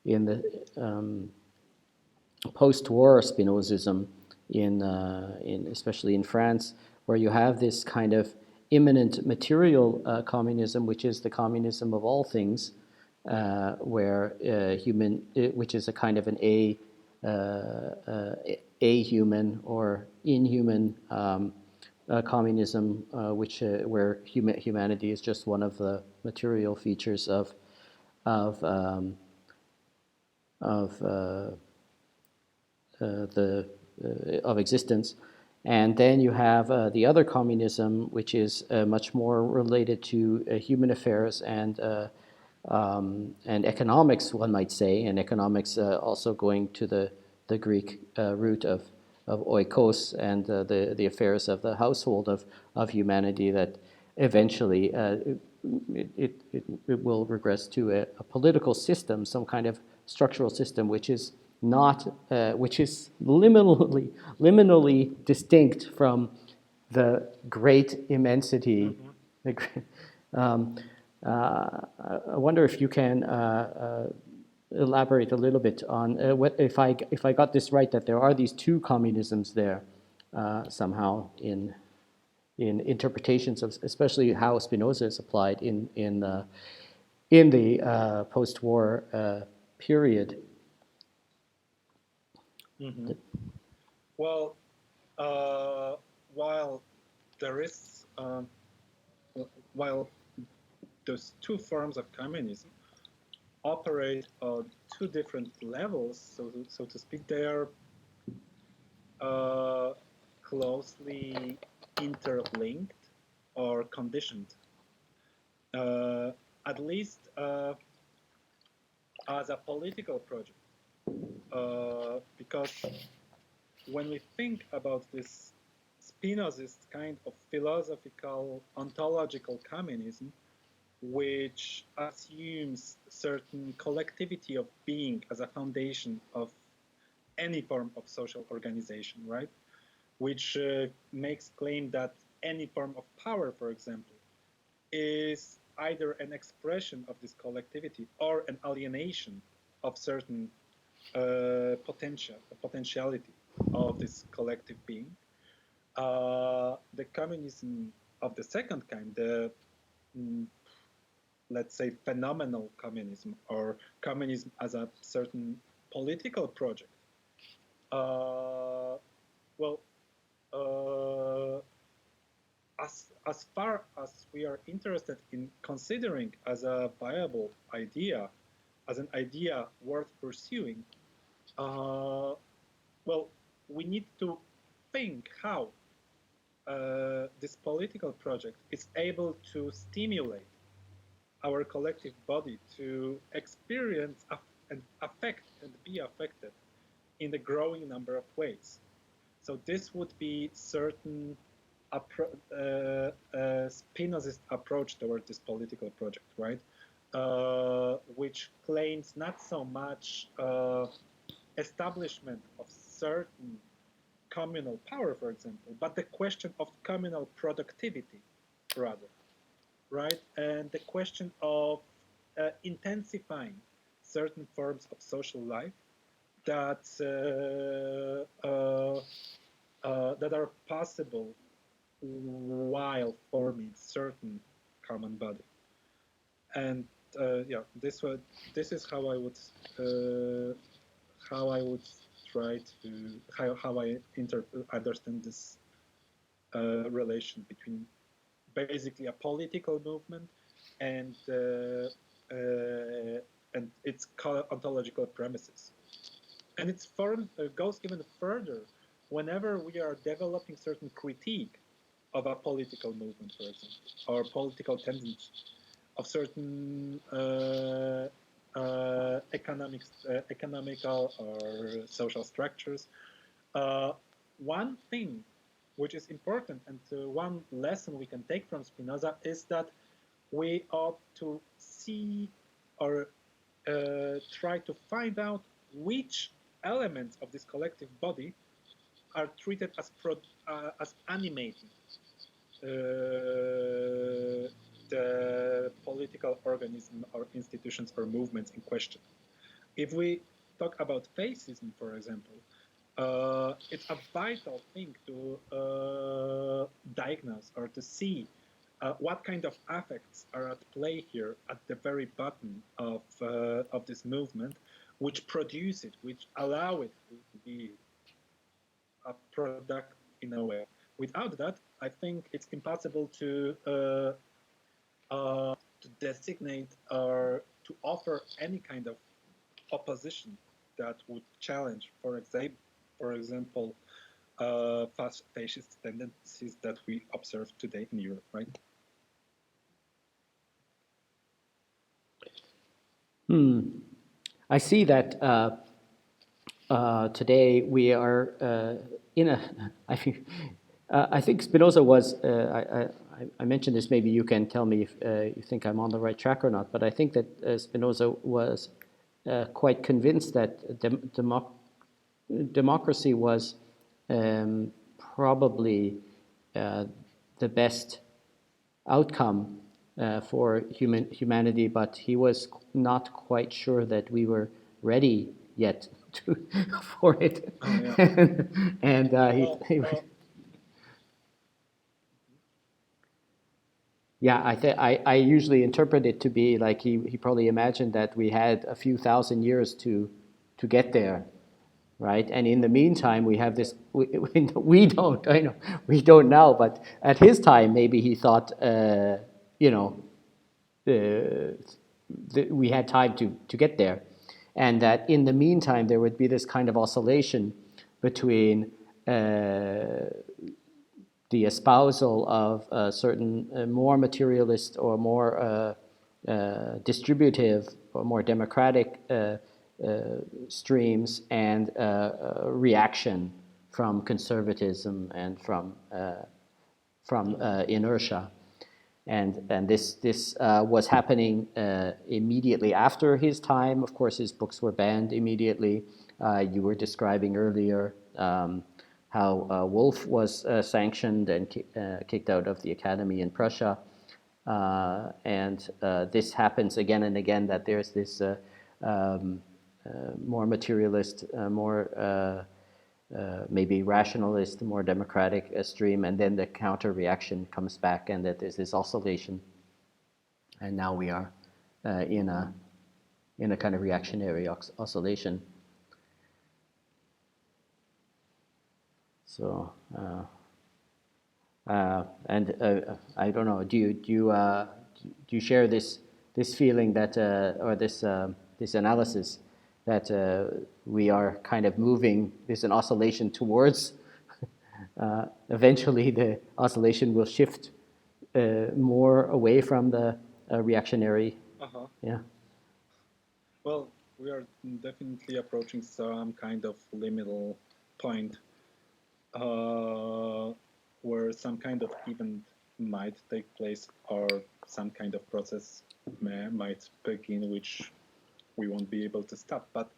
the post-war Spinozism in especially in France, where you have this kind of immanent material communism, which is the communism of all things, where which is a kind of an a-human or inhuman communism, where humanity is just one of the material features of of um, of existence. And then you have the other communism, which is much more related to human affairs and economics, one might say, and economics also going to the Greek root of oikos and the affairs of the household of humanity, that eventually it will regress to a political system, some kind of structural system, which is not which is liminally distinct from the great immensity. Um, I wonder if you can elaborate a little bit on what if I got this right, that there are these two communisms there somehow in interpretations of especially how Spinoza is applied in the post-war period. Mm-hmm. Well, while there is while those two forms of communism operate on two different levels, so to speak, they are closely interlinked or conditioned, at least as a political project, because when we think about this Spinozist kind of philosophical ontological communism, which assumes certain collectivity of being as a foundation of any form of social organization, right? Which makes claim that any form of power, for example, is either an expression of this collectivity or an alienation of certain potentiality of this collective being. The communism of the second kind, the let's say phenomenal communism, or communism as a certain political project, well, as far as we are interested in considering as a viable idea, as an idea worth pursuing, well, we need to think how this political project is able to stimulate our collective body to experience and affect and be affected in the growing number of ways. So this would be certain Spinozist approach toward this political project, right? Which claims not so much establishment of certain communal power, for example, but the question of communal productivity, rather, right? And the question of intensifying certain forms of social life that that are possible while forming certain common body. And yeah, this is how I would try to how I understand this relation between basically a political movement and its ontological premises. And its form goes even further whenever we are developing certain critique of a political movement, for example, or political tendencies of certain economical or social structures. One thing which is important, and one lesson we can take from Spinoza, is that we ought to see or try to find out which elements of this collective body are treated as animating the political organism or institutions or movements in question. If we talk about fascism, for example, it's a vital thing to diagnose or to see what kind of affects are at play here at the very bottom of this movement, which produce it, which allow it to be a product in a way. Without that, I think it's impossible to designate or to offer any kind of opposition that would challenge, for example, fascist tendencies that we observe today in Europe, right? I see that today we are in a. I think Spinoza was. I mentioned this. Maybe you can tell me if you think I'm on the right track or not. But I think that Spinoza was quite convinced that democracy was probably the best outcome for humanity, but he was not quite sure that we were ready yet for it. Oh, yeah. And yeah, I usually interpret it to be like he probably imagined that we had a few thousand years to get there, right? And in the meantime, we have this. We don't. I know we don't now, but at his time, maybe he thought, you know, we had time to get there, and that in the meantime there would be this kind of oscillation between the espousal of certain more materialist or more distributive or more democratic streams and reaction from conservatism and from inertia. And this was happening immediately after his time. Of course, his books were banned immediately. You were describing earlier how Wolf was sanctioned and kicked out of the academy in Prussia. And this happens again and again, that there's this more materialist, more maybe rationalist, more democratic stream, and then the counter reaction comes back, and that there's this oscillation. And now we are in a kind of reactionary oscillation. So, and I don't know. Do you share this feeling that or this analysis that we are kind of moving? There's an oscillation towards. Eventually, the oscillation will shift more away from the reactionary. Yeah. Well, we are definitely approaching some kind of liminal point where some kind of event might take place, or some kind of process might begin, which we won't be able to stop. But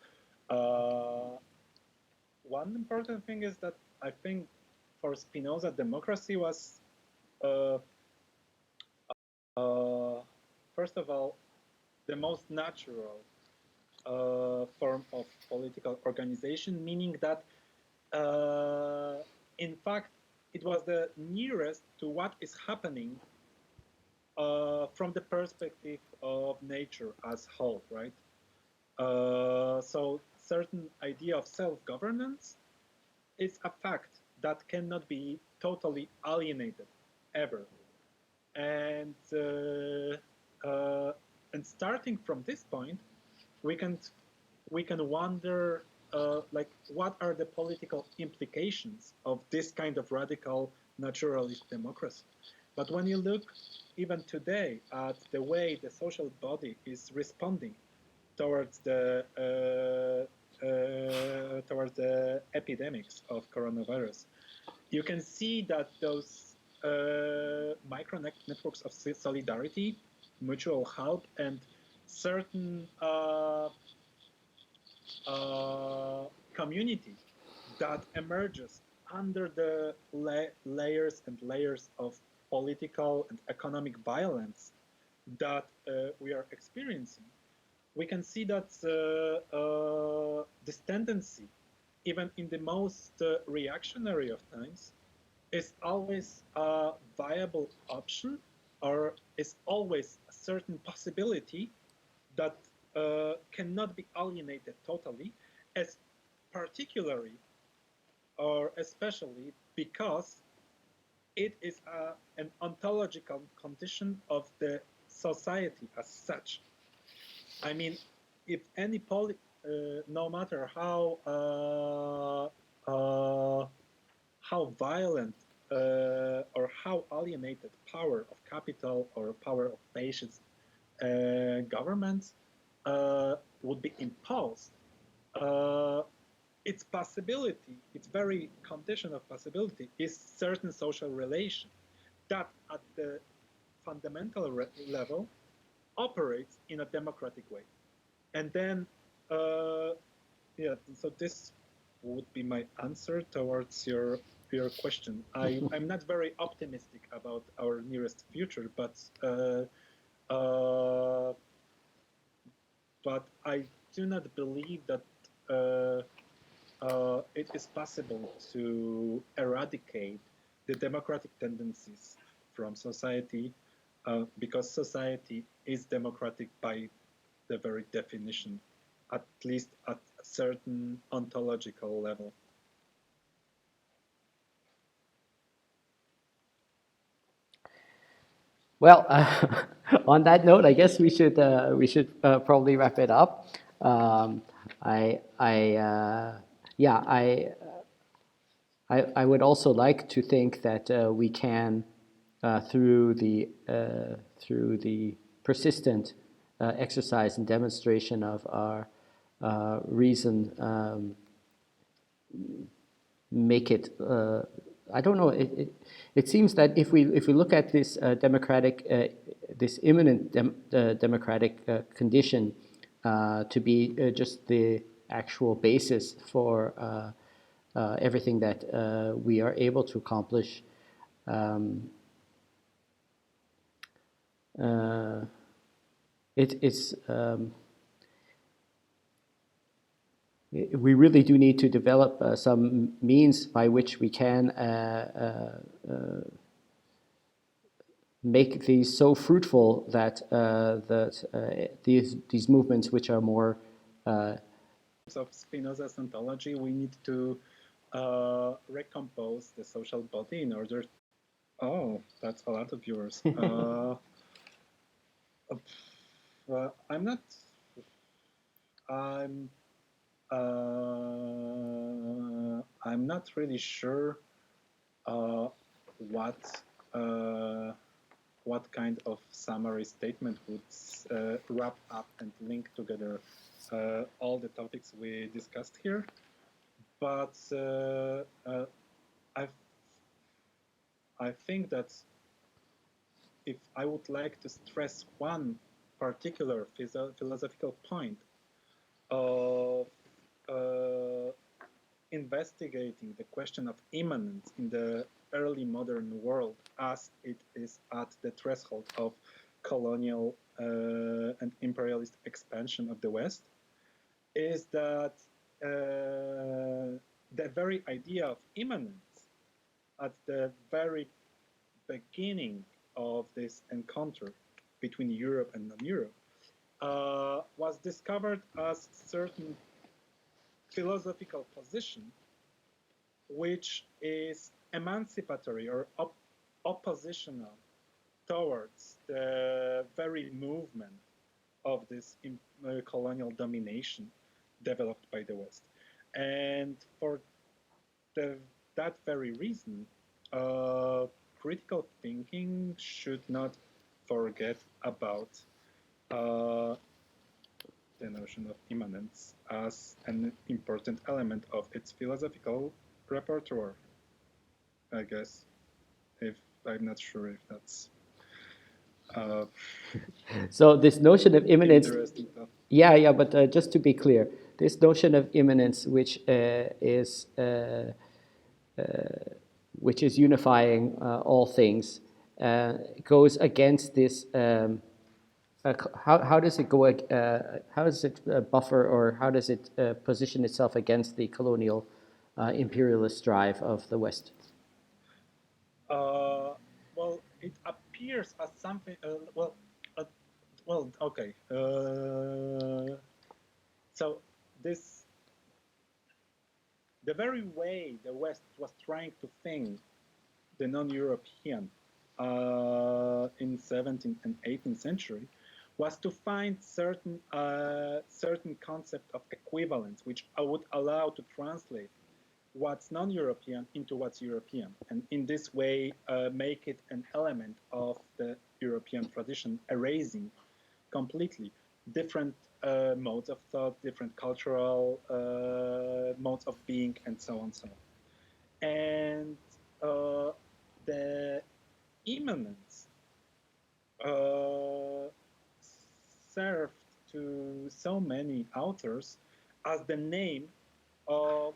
one important thing is that I think for Spinoza, democracy was, first of all, the most natural form of political organization, meaning that in fact, it was the nearest to what is happening from the perspective of nature as whole, right? So certain idea of self-governance is a fact that cannot be totally alienated ever. And starting from this point, we can wonder like, what are the political implications of this kind of radical naturalist democracy? But when you look even today at the way the social body is responding towards the epidemics of coronavirus, you can see that those micro networks of solidarity, mutual help, and certain community that emerges under the layers and layers of political and economic violence that we are experiencing, we can see that this tendency, even in the most reactionary of times, is always a viable option, or is always a certain possibility that cannot be alienated totally, as particularly or especially because it is an ontological condition of the society as such. I mean, if any no matter how violent or how alienated power of capital or power of nations governments would be imposed, its possibility, its very condition of possibility, is certain social relation that at the fundamental level operates in a democratic way. And then, yeah, so this would be my answer towards your question. I'm not very optimistic about our nearest future, but I do not believe that it is possible to eradicate the democratic tendencies from society, because society is democratic by the very definition, at least at a certain ontological level. Well, on that note, I guess we should probably wrap it up. Yeah, I would also like to think that we can, through the persistent exercise and demonstration of our reason, make it. I don't know. It seems that if we look at this this imminent democratic condition to be just the actual basis for everything that we are able to accomplish. Um, it's we really do need to develop some means by which we can make these so fruitful that these movements, which are more of Spinoza's ontology, we need to recompose the social body in order. Oh, that's a lot of viewers. I'm not. I'm not really sure what kind of summary statement would wrap up and link together all the topics we discussed here. But I think that if I would like to stress one particular philosophical point of investigating the question of immanence in the early modern world as it is at the threshold of colonial and imperialist expansion of the West, is that the very idea of immanence at the very beginning of this encounter between Europe and non-Europe was discovered as certain philosophical position which is emancipatory or oppositional towards the very movement of this colonial domination developed by the West. And for that very reason, critical thinking should not forget about the notion of immanence as an important element of its philosophical repertoire, I guess. If I'm not sure if that's so this notion of immanence. interesting. Yeah, but just to be clear, this notion of immanence, which is unifying all things, goes against this. How does it go? How does it buffer, or how does it position itself against the colonial, imperialist drive of the West? Well, it appears as something. Okay. So the very way the West was trying to think the non-European in 17th and 18th century was to find certain concept of equivalence, which would allow to translate what's non-European into what's European, and in this way make it an element of the European tradition, erasing completely different modes of thought, different cultural modes of being, and so on, so on. And the immanence served to so many authors as the name of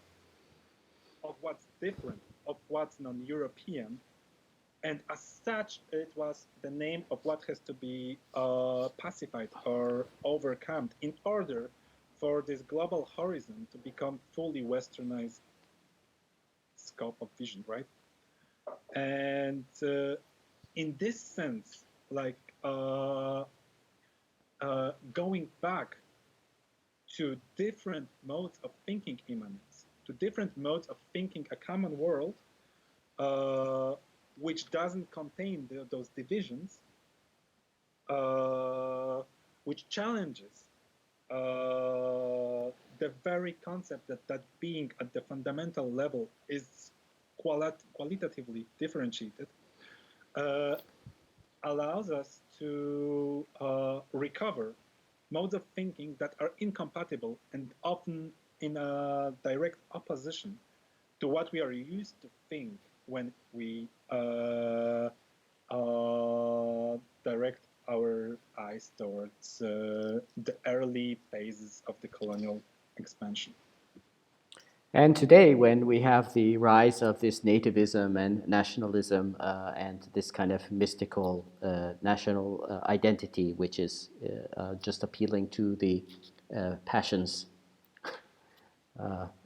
what's different, of what's non-European, and as such, it was the name of what has to be pacified or overcome in order for this global horizon to become fully westernized scope of vision, right? And in this sense, like going back to different modes of thinking immanence, to different modes of thinking a common world, which doesn't contain those divisions, which challenges the very concept that being at the fundamental level is qualitatively differentiated, allows us to recover modes of thinking that are incompatible and often in a direct opposition to what we are used to think when we direct our eyes towards the early phases of the colonial expansion. And today, when we have the rise of this nativism and nationalism and this kind of mystical national identity, which is just appealing to the passions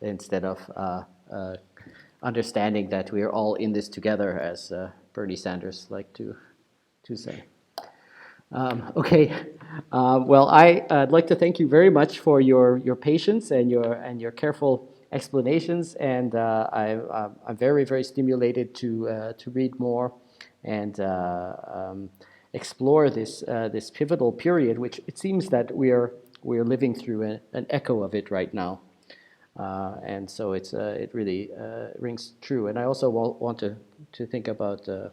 instead of understanding that we are all in this together, as Bernie Sanders liked to say. Okay, well, I'd like to thank you very much for your patience and your careful explanations, and I'm very, very stimulated to read more and explore this pivotal period, which it seems that we're living through an echo of it right now. And so it really rings true. And I also want to think about to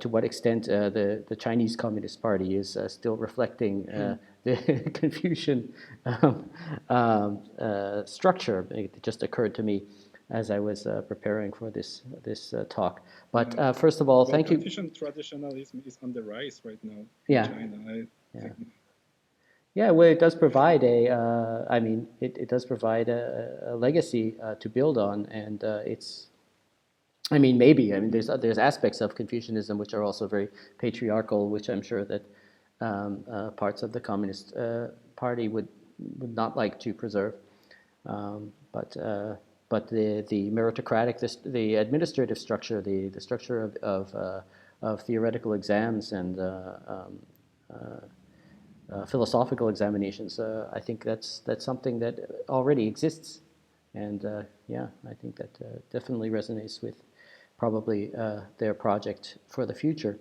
what extent the Chinese Communist Party is still reflecting the Confucian structure. It just occurred to me as I was preparing for this talk. But first of all, thank you. Confucian traditionalism is on the rise right now in China. Yeah, well, it does provide it does provide a legacy to build on, and there's aspects of Confucianism which are also very patriarchal, which I'm sure that parts of the Communist Party would not like to preserve. But the meritocratic, the administrative structure, the structure of theoretical exams and philosophical examinations, I think that's something that already exists, and I think that definitely resonates with probably their project for the future.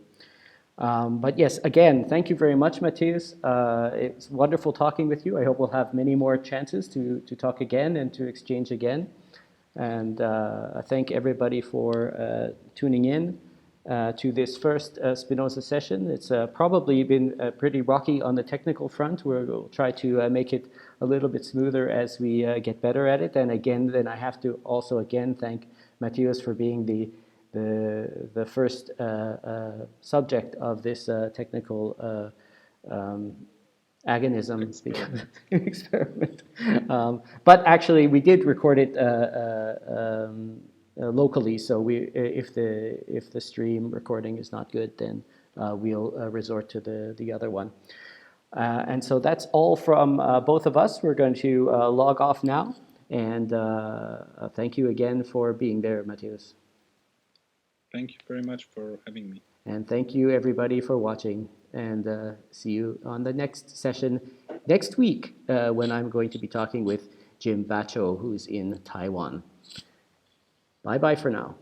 But yes, again, thank you very much, Mateusz. It's wonderful talking with you. I hope we'll have many more chances to talk again and to exchange again. And I thank everybody for tuning in to this first Spinoza session. It's probably been pretty rocky on the technical front. We'll try to make it a little bit smoother as we get better at it. And again, then I have to also again thank Mateusz for being the first subject of this technical agonism experiment. But actually, we did record it locally. So if the stream recording is not good, then we'll resort to the other one. And so that's all from both of us. We're going to log off now. And thank you again for being there, Mateusz. Thank you very much for having me. And thank you, everybody, for watching. And see you on the next session next week when I'm going to be talking with Jim Bacho, who's in Taiwan. Bye-bye for now.